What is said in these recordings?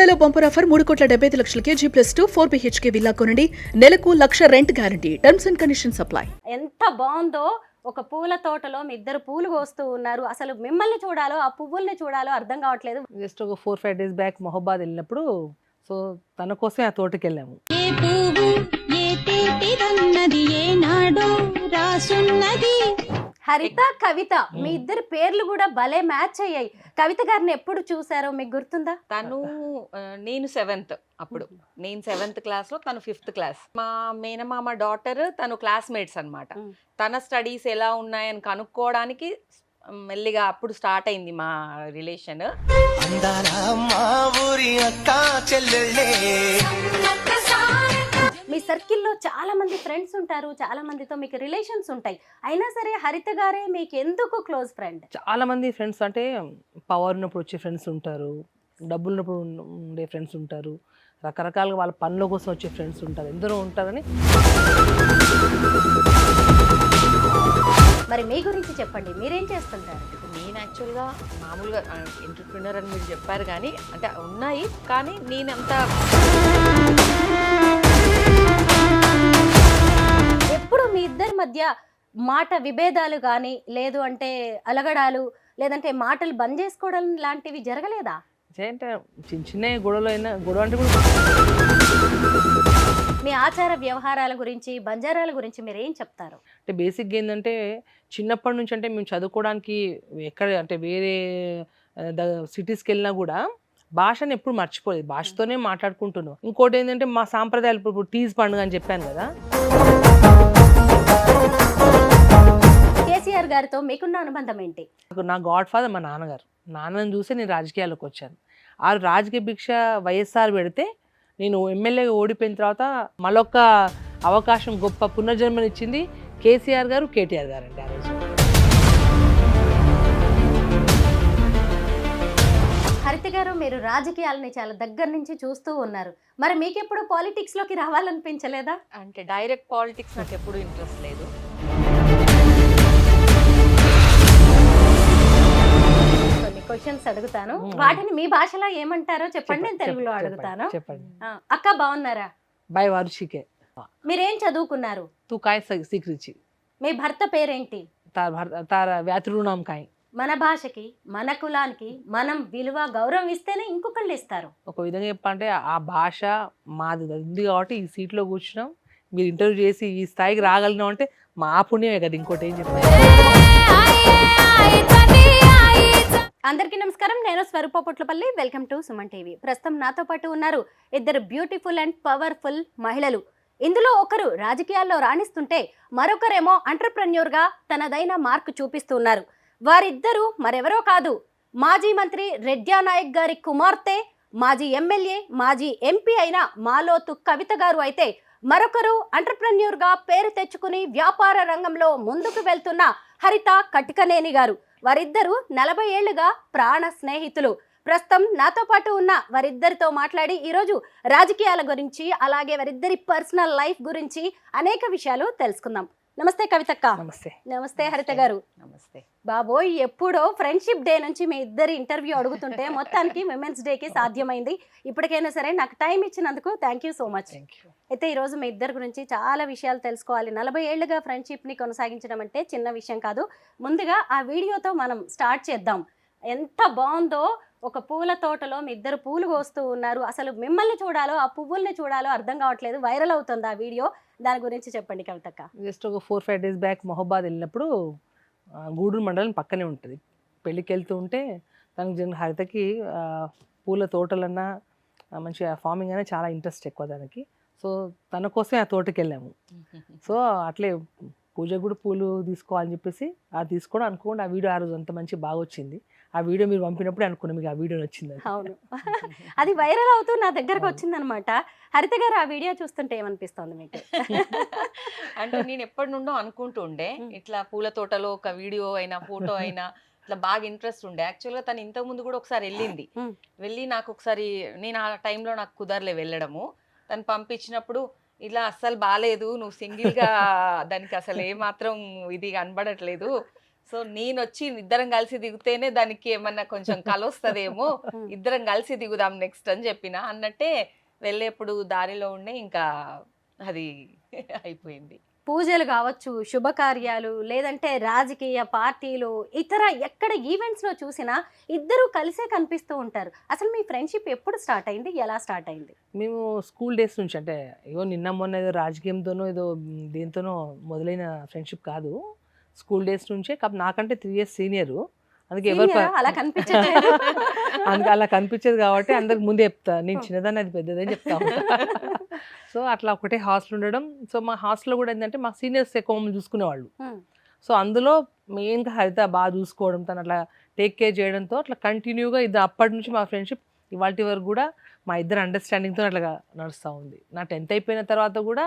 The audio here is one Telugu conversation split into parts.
బెల్లుగూడలో bumper offer 3,75,00,000 G+2 4 BHK villa కొనండి. నెలకు 1,00,000 rent guarantee. Terms and conditions apply. ఎంత బాగుందో ఒక పూల తోటలో మీ ఇద్దరు పూలు కోస్తూ ఉన్నారు. అసలు మిమ్మల్ని చూడాలో ఆ పువ్వుల్ని చూడాలో అర్థం కావట్లేదు. జస్ట్ ఒక 4-5 డేస్ బ్యాక్ మొహబాద్ వెళ్ళినప్పుడు సో తన కోసమే ఆ తోటకి వెళ్ళాము. ఏ పువ్వు ఏ తీపిదన్నది ఏనాడో రాసున్నది. హరిత, కవిత మీ ఇద్దరి పేర్లు కూడా భలే మ్యాచ్ అయ్యాయి. కవిత గారిని ఎప్పుడు చూసారో మీకు గుర్తుందా? తను నేను 7th అప్పుడు నేను 7th క్లాస్ లో తను 5th క్లాస్. మా మేనమామ డాటర్ తను క్లాస్మేట్స్ అన్నమాట. తన స్టడీస్ ఎలా ఉన్నాయని కనుక్కోవడానికి మెల్లిగా అప్పుడు స్టార్ట్ అయింది మా రిలేషన్. మీ సర్కిల్లో చాలా మంది ఫ్రెండ్స్ ఉంటారు, చాలా మందితో మీకు రిలేషన్స్ ఉంటాయి. అయినా సరే హరిత గారే మీకు ఎందుకు క్లోజ్ ఫ్రెండ్? చాలా మంది ఫ్రెండ్స్ అంటే పవర్ ఉన్నప్పుడు వచ్చే ఫ్రెండ్స్ ఉంటారు, డబ్బులు ఉన్నప్పుడు ఉండే ఫ్రెండ్స్ ఉంటారు, రకరకాలుగా వాళ్ళ పనుల కోసం వచ్చే ఫ్రెండ్స్ ఉంటారు, ఎందరో ఉంటారని. మరి మీ గురించి చెప్పండి, మీరేం చేస్తుంటారు? నేను యాక్చువల్గా మామూలుగా ఎంటర్ప్రినర్ అని మీరు చెప్పారు, కానీ అంటే ఉన్నాయి, కానీ నేనంత ఎప్పుడు మీ ఇద్దరి మధ్య మాట విభేదాలు కానీ, లేదు అంటే అలగడాలు, లేదంటే మాటలు బంద్ చేసుకోవడం లాంటివి జరగలేదా? అంటే చిన్న చిన్న గొడవలు అయినా, గొడవ అంటే కూడా మీ ఆచార వ్యవహారాల గురించి, బంజారాల గురించి మీరు ఏం చెప్తారు? అంటే బేసిక్గా ఏంటంటే చిన్నప్పటి నుంచి అంటే మేము చదువుకోవడానికి ఎక్కడ అంటే వేరే సిటీస్కి వెళ్ళినా కూడా భాషను ఎప్పుడు మర్చిపోలేదు, భాషతోనే మాట్లాడుకుంటున్నాం. ఇంకోటి ఏంటంటే మా సాంప్రదాయాలు, ఇప్పుడు టీజ్ పండుగ అని చెప్పాను కదా. కేసీఆర్ గారితో మీకున్న అనుబంధం ఏంటి? నా గాడ్ ఫాదర్ మా నాన్నగారు. నాన్నని చూసి నేను రాజకీయాల్లోకి వచ్చాను. ఆ రాజకీయ భిక్ష వైఎస్ఆర్ పెడితే నేను ఎమ్మెల్యేగా ఓడిపోయిన తర్వాత మరొక అవకాశం, గొప్ప పునర్జన్మనిచ్చింది కేసీఆర్ గారు, కేటీఆర్ గారు అండి. ఆ రోజు హరిత గారు, మీరు రాజకీయాలని చాలా దగ్గర నుంచి చూస్తూ ఉన్నారు. మరి మీకెప్పుడు పాలిటిక్స్ లోకి రావాలనిపించలేదా? అంటే డైరెక్ట్ పాలిటిక్స్ నాకు ఎప్పుడు ఇంట్రెస్ట్ లేదు. కొన్ని క్వశ్చన్స్ అడుగుతాను, వాటిని మీ భాషలో ఏమంటారో చెప్పండి, నేను తెలుగులో అడుగుతాను. చెప్పండి. అక్క బాగున్నారా? బై వారుషికే మీరేం చదువుకున్నారు? తూ కాయ సీకరించి మీ భర్త పేరేంటి? తార వ్యాతృనాం కాయ. మన భాషకి, మన కులానికి మనం విలువ, గౌరవం ఇస్తేనే ఇంకొకళ్ళు ఇస్తారు. ఒక విధంగా చెప్పాలంటే ఆ భాష మాది ఉంది కాబట్టి ఈ సీట్లో కూర్చున్నాం. మీరు ఇంటర్వ్యూ చేసి ఈ స్థాయికి రాగలిగినాం అంటే మా పుణ్యమే కదా, ఇంకోటి ఏం చెప్పారు. అందరికీ నమస్కారం, నేను Swaroopa Potlapalli. Welcome to Suman TV. ప్రస్తుతం నాతో పాటు ఉన్నారు ఇద్దరు బ్యూటిఫుల్ అండ్ పవర్ఫుల్ మహిళలు. ఇందులో ఒకరు రాజకీయాల్లో రాణిస్తుంటే మరొకరేమో ఎంటర్‌ప్రెన్యూర్‌గా తనదైన మార్క్ చూపిస్తున్నారు. వారిద్దరూ మరెవరో కాదు, మాజీ మంత్రి రెడ్డి నాయక్ గారి కుమార్తె, మాజీ ఎమ్మెల్యే, మాజీ ఎంపీ అయిన మాలోతు కవిత గారు. అయితే మరొకరు ఎంటర్‌ప్రెన్యూర్‌గా పేరు తెచ్చుకుని వ్యాపార రంగంలో ముందుకు వెళ్తున్న హరిత కటికనేని గారు. వారిద్దరూ 40 ఏళ్లుగా ప్రాణ స్నేహితులు. ప్రస్తుతం నాతో పాటు ఉన్న వారిద్దరితో మాట్లాడి ఈరోజు రాజకీయాల గురించి, అలాగే వారిద్దరి పర్సనల్ లైఫ్ గురించి అనేక విషయాలు తెలుసుకుందాం. నమస్తే కవితక్క. నమస్తే. నమస్తే హరిత గారు. నమస్తే బాబోయ్, ఎప్పుడో ఫ్రెండ్షిప్ డే నుంచి మీ ఇద్దరి ఇంటర్వ్యూ అడుగుతుంటే మొత్తానికి విమెన్స్ డేకి సాధ్యమైంది. ఇప్పటికైనా సరే నాకు టైం ఇచ్చినందుకు థ్యాంక్ యూ సో మచ్. అయితే ఈరోజు మీ ఇద్దరి గురించి చాలా విషయాలు తెలుసుకోవాలి. 40 ఏళ్లుగా ఫ్రెండ్షిప్ని కొనసాగించడం అంటే చిన్న విషయం కాదు. ముందుగా ఆ వీడియోతో మనం స్టార్ట్ చేద్దాం. ఎంత బాగుందో, ఒక పూల తోటలో మీ ఇద్దరు పూలు కోస్తూ ఉన్నారు. అసలు మిమ్మల్ని చూడాలో ఆ పువ్వుల్ని చూడాలో అర్థం కావట్లేదు. వైరల్ అవుతుంది ఆ వీడియో, దాని గురించి చెప్పండి కవితక్క. జస్ట్ ఒక 4-5 డేస్ బ్యాక్ మొహబాద్ వెళ్ళినప్పుడు గూడూరు మండలం పక్కనే ఉంటుంది. పెళ్ళికి వెళ్తూ ఉంటే తనకు జన హరితకి పూల తోటలన్నా మంచిగా ఫార్మింగ్ అనే చాలా ఇంట్రెస్ట్ ఎక్కువ తనకి. సో తన కోసమే ఆ తోటకి వెళ్ళాము. సో అట్లే పూజకు కూడా పూలు తీసుకోవాలని చెప్పేసి అది తీసుకోవడం అనుకోండి. ఆ వీడియో ఆ రోజు అంత మంచి బాగా వచ్చింది. ఆ వీడియో మీరు పంపినప్పుడు అనుకున్నా మీకు ఆ వీడియో వచ్చింది. అవును, అది వైరల్ అవుతూ నా దగ్గరకు వచ్చిందనమాట. హరిత గారు, ఆ వీడియో చూస్తుంటే ఏమనిపిస్తుంది మీకు? అంటే నేను ఎప్పటి నుండో అనుకుంటూ ఉండే, ఇట్లా పూల తోటలో ఒక వీడియో అయినా ఫోటో అయినా ఇట్లా బాగా ఇంట్రెస్ట్ ఉండే. యాక్చువల్గా తను ఇంతకు ముందు కూడా ఒకసారి వెళ్ళి నాకు ఒకసారి, నేను ఆ టైంలో నాకు కుదరలే వెళ్ళడము. తను పంపించినప్పుడు ఇలా అస్సలు బాగాలేదు, నువ్వు సింగిల్గా దానికి అసలు ఏమాత్రం ఇది కనబడట్లేదు, సో నేను వచ్చి ఇద్దరం కలిసి దిగితేనే దానికి ఏమన్నా కొంచెం కలొస్తుందేమో, ఇద్దరం కలిసి దిగుదాం నెక్స్ట్ అని చెప్పిన అన్నట్టే వెళ్ళేప్పుడు దారిలో ఉండే ఇంకా అది అయిపోయింది. పూజలు కావచ్చు, శుభకార్యాలు, లేదంటే రాజకీయ పార్టీలు, ఇతర ఎక్కడ ఈవెంట్స్ లో చూసినా ఇద్దరు కలిసే కనిపిస్తూ ఉంటారు. అసలు మీ ఫ్రెండ్షిప్ ఎప్పుడు స్టార్ట్ అయింది, ఎలా స్టార్ట్ అయింది? మేము స్కూల్ డేస్ నుంచి, అంటే ఏదో నిన్న మొన్న ఏదో రాజకీయంతోనో ఏదో దేంతోనో మొదలైన ఫ్రెండ్షిప్ కాదు. స్కూల్ డేస్ నుంచే. నాకంటే 3 years సీనియరు. అందుకే ఎవరు Senior ఆ? అలా కనిపించట్లేదు. అందుకే అలా కనిపించేది కాబట్టి అందరికి ముందే చెప్తా, నేను చిన్నదాన్ని అది పెద్దదని చెప్తా ఉంటా. సో అట్లా ఒకటే హాస్టల్ ఉండడం. సో మా హాస్టల్లో కూడా ఏంటంటే మా సీనియర్స్ ఎక్కువ మమ్మల్ని చూసుకునేవాళ్ళు. సో అందులో మెయిన్గా హరిత బాగా చూసుకోవడం, తను అట్లా టేక్ కేర్ చేయడంతో అట్లా కంటిన్యూగా ఇది అప్పటి నుంచి మా ఫ్రెండ్షిప్ ఇవాళ వరకు కూడా మా ఇద్దరు అండర్స్టాండింగ్తో అట్లా నడుస్తూ ఉంది. నా 10th అయిపోయిన తర్వాత కూడా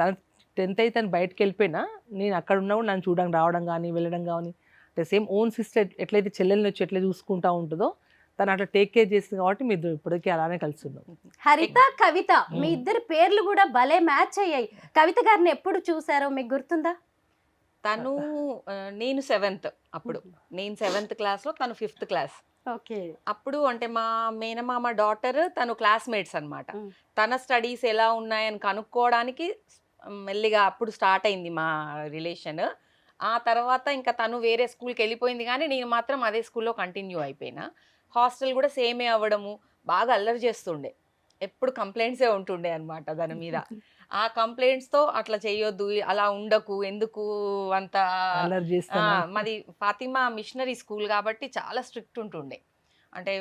తన 10th అయితే తను బయటకు వెళ్ళిపోయినా నేను అక్కడ ఉన్నా కూడా నన్ను చూడడానికి రావడం కానీ వెళ్ళడం కానీ, అంటే సేమ్ ఓన్ సిస్టర్ ఎట్లయితే చెల్లెల్ని వచ్చి ఎట్లా చూసుకుంటూ ఉంటుందో తను అట్లా టేక్ కేర్ చేస్తుంది కాబట్టి మీ ఇద్దరు ఇప్పటికీ అలానే కలిసి ఉన్నాం. హరిత, కవిత, మీ ఇద్దరి పేర్లు కూడా భలే మ్యాచ్ అయ్యాయి. కవిత గారిని ఎప్పుడు చూసారో మీకు గుర్తుందా? తను నేను 7th అప్పుడు, నేను 7th క్లాస్లో తను 5th క్లాస్. ఓకే. అప్పుడు అంటే మా మేనమామ డాటర్ తను క్లాస్మేట్స్ అన్నమాట. తన స్టడీస్ ఎలా ఉన్నాయని కనుక్కోవడానికి మెల్లిగా అప్పుడు స్టార్ట్ అయింది మా రిలేషన్. ఆ తర్వాత ఇంకా తను వేరే స్కూల్కి వెళ్ళిపోయింది, కానీ నేను మాత్రం అదే స్కూల్లో కంటిన్యూ అయిపోయినా. హాస్టల్ కూడా సేమే అవ్వడము, బాగా అల్లరి చేస్తుండే, ఎప్పుడు కంప్లైంట్సే ఉంటుండే అనమాట దాని మీద. ఆ కంప్లైంట్స్తో అట్లా చేయొద్దు, అలా ఉండకు, ఎందుకు అంత. అల్లరి చేస్తాను. మాది ఫాతిమా మిషనరీ స్కూల్ కాబట్టి చాలా స్ట్రిక్ట్ ఉంటుండే. అంటే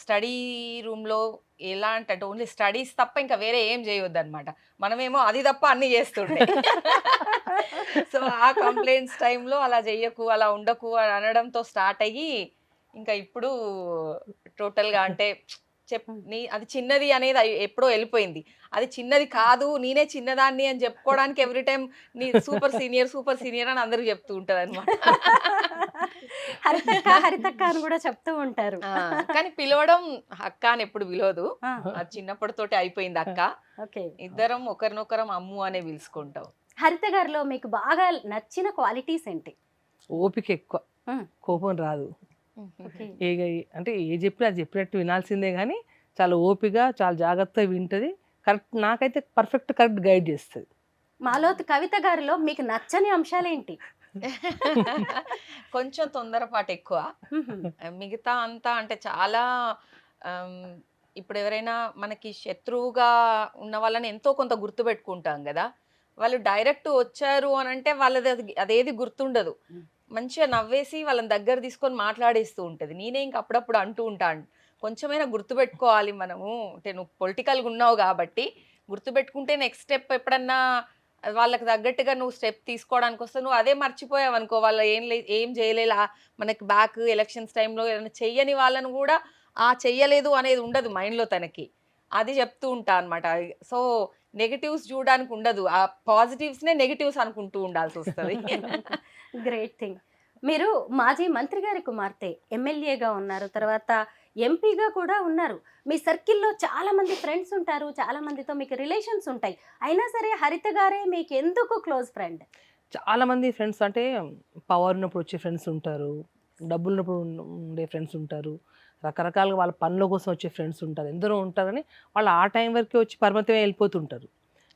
స్టడీ రూమ్లో ఎలా అంటే ఓన్లీ స్టడీస్ తప్ప ఇంకా వేరే ఏం చేయొద్దు అనమాట. మనమేమో అది తప్ప అన్నీ చేస్తుండే. సో ఆ కంప్లైంట్స్ టైంలో అలా చెయ్యకు, అలా ఉండకు అని అనడంతో స్టార్ట్ అయ్యి ఇంకా ఇప్పుడు టోటల్గా అంటే అది చిన్నది అనేది ఎప్పుడో వెళ్ళిపోయింది. అది చిన్నది కాదు, నేనే చిన్నదాన్ని అని చెప్పుకోవడానికి ఎవ్రీ టైం నీ సూపర్ సీనియర్ అని అందరూ చెప్తూ ఉంటారు అనమాట. హరితక్క, హరితక్క అని కూడా చెప్తూ ఉంటారు. కానీ పిలవడం అక్క అని ఎప్పుడు పిలవదు, అది చిన్నప్పటితోటి అయిపోయింది అక్క. ఓకే. ఇద్దరం ఒకరినొకరం అమ్ము అనే పిలుచుకుంటాం. హరిత గారిలో మీకు బాగా నచ్చిన క్వాలిటీస్ ఏంటి? ఓపిక ఎక్కువ, కోపం రాదు. అంటే ఏ చెప్పినా అది చెప్పినట్టు వినాల్సిందే, కానీ చాలా ఓపిక, చాలా జాగ్రత్తగా వింటది. కరెక్ట్, నాకైతే కరెక్ట్ గైడ్ చేస్తుంది. మాలో కవిత గారిలో మీకు నచ్చని అంశాలు ఏంటి? కొంచెం తొందరపాటు ఎక్కువ. మిగతా అంతా అంటే చాలా ఇప్పుడు ఎవరైనా మనకి శత్రువుగా ఉన్న వాళ్ళని ఎంతో కొంత గుర్తుపెట్టుకుంటాం కదా. వాళ్ళు డైరెక్ట్ వచ్చారు అని అంటే వాళ్ళది అదేది గుర్తుండదు. మంచిగా నవ్వేసి వాళ్ళని దగ్గర తీసుకొని మాట్లాడేస్తూ ఉంటుంది. నేనే ఇంక అప్పుడప్పుడు అంటూ ఉంటాను, కొంచెమైనా గుర్తుపెట్టుకోవాలి మనము, అంటే నువ్వు పొలిటికల్గా ఉన్నావు కాబట్టి గుర్తుపెట్టుకుంటే నెక్స్ట్ స్టెప్ ఎప్పుడన్నా వాళ్ళకి తగ్గట్టుగా నువ్వు స్టెప్ తీసుకోవడానికి వస్తే నువ్వు అదే మర్చిపోయావు అనుకో, వాళ్ళు ఏం చేయలేలా. మనకి బ్యాక్ ఎలక్షన్స్ టైంలో ఏమైనా చెయ్యని వాళ్ళను కూడా చెయ్యలేదు అనేది ఉండదు మైండ్లో తనకి, అది చెప్తూ ఉంటా అనమాట. సో నెగటివ్స్ చూడడానికి ఉండదు, ఆ పాజిటివ్స్నే నెగటివ్స్ అనుకుంటూ ఉండాల్సి వస్తుంది. Great thing. మీరు మాజీ మంత్రి గారి కుమార్తె, ఎమ్మెల్యేగా ఉన్నారు, తర్వాత ఎంపీగా కూడా ఉన్నారు. మీ సర్కిల్లో చాలా మంది ఫ్రెండ్స్ ఉంటారు, చాలా మందితో మీకు రిలేషన్స్ ఉంటాయి. అయినా సరే హరిత గారే మీకు ఎందుకు క్లోజ్ ఫ్రెండ్? చాలా మంది ఫ్రెండ్స్ అంటే పవర్ ఉన్నప్పుడు వచ్చే ఫ్రెండ్స్ ఉంటారు, డబ్బులు ఉన్నప్పుడు ఉండే ఫ్రెండ్స్ ఉంటారు, రకరకాలుగా వాళ్ళ పనుల కోసం వచ్చే ఫ్రెండ్స్ ఉంటారు, ఎందరో ఉంటారని వాళ్ళు ఆ టైం వరకే వచ్చి పరిమితమే వెళ్ళిపోతుంటారు.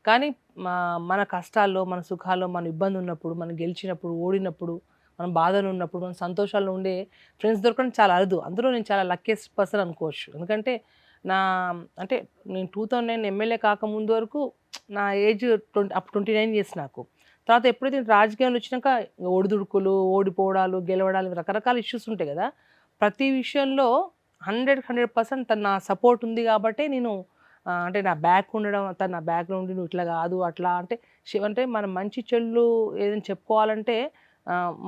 కానీ మన కష్టాల్లో, మన సుఖాల్లో, మన ఇబ్బంది ఉన్నప్పుడు, మనం గెలిచినప్పుడు, ఓడినప్పుడు, మనం బాధలు ఉన్నప్పుడు, మన సంతోషాల్లో ఉండే ఫ్రెండ్స్ దొరకడం చాలా అరుదు. అందులో నేను చాలా లక్కీయెస్ట్ పర్సన్ అనుకోవచ్చు. ఎందుకంటే అంటే నేను 2009 ఎమ్మెల్యే కాకముందు వరకు నా ఏజ్ అప్పుడు 29 years నాకు. తర్వాత ఎప్పుడైతే రాజకీయాలు వచ్చినాక ఒడిదుడుకులు, ఓడిపోవడాలు, గెలవడాలు, రకరకాల ఇష్యూస్ ఉంటాయి కదా. ప్రతి విషయంలో 100% తన నా సపోర్ట్ ఉంది కాబట్టి నేను అంటే నా బ్యాక్ ఉండడం, తను నా బ్యాక్లో ఉండి నువ్వు ఇట్లా కాదు అట్లా అంటే మనం మంచి చెల్లు ఏదైనా చెప్పుకోవాలంటే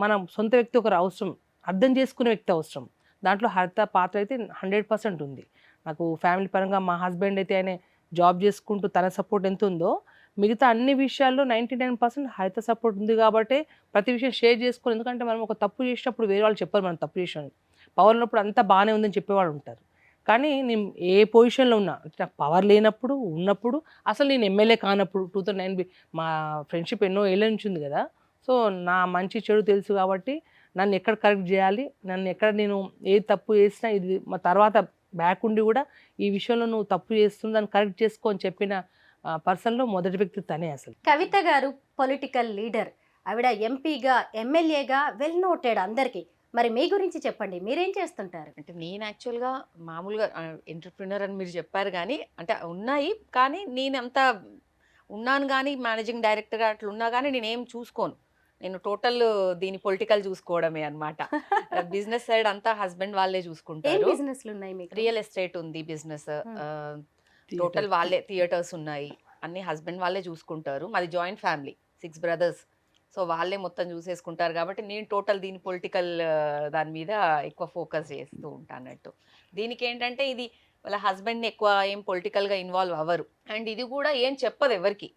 మనం సొంత వ్యక్తి ఒకరు అవసరం, అర్థం చేసుకునే వ్యక్తి అవసరం. దాంట్లో హరిత పాత్ర అయితే 100% ఉంది. నాకు ఫ్యామిలీ పరంగా మా హస్బెండ్ అయితే ఆయన జాబ్ చేసుకుంటూ తన సపోర్ట్ ఎంత ఉందో, మిగతా అన్ని విషయాల్లో 99% హరిత సపోర్ట్ ఉంది కాబట్టి ప్రతి విషయం షేర్ చేసుకొని. ఎందుకంటే మనం ఒక తప్పు చేసినప్పుడు వేరే వాళ్ళు చెప్పారు మనం తప్పు చేసాను, పవర్ ఉన్నప్పుడు అంతా బాగానే ఉందని చెప్పేవాళ్ళు ఉంటారు. కానీ నేను ఏ పొజిషన్లో ఉన్నా, నాకు పవర్ లేనప్పుడు, ఉన్నప్పుడు, అసలు నేను ఎమ్మెల్యే కానప్పుడు 2009 మా ఫ్రెండ్షిప్ ఎన్నో ఏళ్ళ నుంచి ఉంది కదా. సో నా మంచి చెడు తెలుసు కాబట్టి నన్ను ఎక్కడ కరెక్ట్ చేయాలి, నన్ను ఎక్కడ నేను ఏ తప్పు చేసినా ఇది మా తర్వాత బ్యాక్ ఉండి కూడా ఈ విషయంలో నువ్వు తప్పు చేస్తుంది దాన్ని కరెక్ట్ చేసుకో అని చెప్పిన పర్సన్లో మొదటి వ్యక్తి తనే అసలు. కవిత గారు పొలిటికల్ లీడర్, ఆవిడ ఎంపీగా ఎమ్మెల్యేగా వెల్ నోటెడ్ అందరికీ. మరి మీ గురించి చెప్పండి, మీరేం చేస్తుంటారు? అంటే నేను యాక్చువల్గా మామూలుగా ఎంటర్ప్రినర్ అని మీరు చెప్పారు, కానీ అంటే ఉన్నాయి, కానీ నేను అంత ఉన్నాను కానీ మేనేజింగ్ డైరెక్టర్గా అట్లా ఉన్నా కానీ నేనేం చూసుకోను. నేను టోటల్ దీని పొలిటికల్ చూసుకోవడమే అనమాట. బిజినెస్ సైడ్ అంతా హస్బెండ్ వాళ్ళే ఏం చూసుకుంటారు. బిజినెస్లు ఉన్నాయి మీకు? రియల్ ఎస్టేట్ ఉంది బిజినెస్, టోటల్ వాళ్ళే. థియేటర్స్ ఉన్నాయి, అన్ని హస్బెండ్ వాళ్ళే చూసుకుంటారు. మాది జాయింట్ ఫ్యామిలీ, 6 brothers. సో వాళ్ళే మొత్తం చూసేసుకుంటారు కాబట్టి నేను టోటల్ దీని పొలిటికల్ దాని మీద ఎక్కువ ఫోకస్ చేస్తూ ఉంటాను అన్నట్టు. దీనికి ఏంటంటే ఇది వాళ్ళ హస్బెండ్ని ఎక్కువ ఏం పొలిటికల్గా ఇన్వాల్వ్ అవ్వరు, అండ్ ఇది కూడా ఏం చెప్పదు ఎవరికి.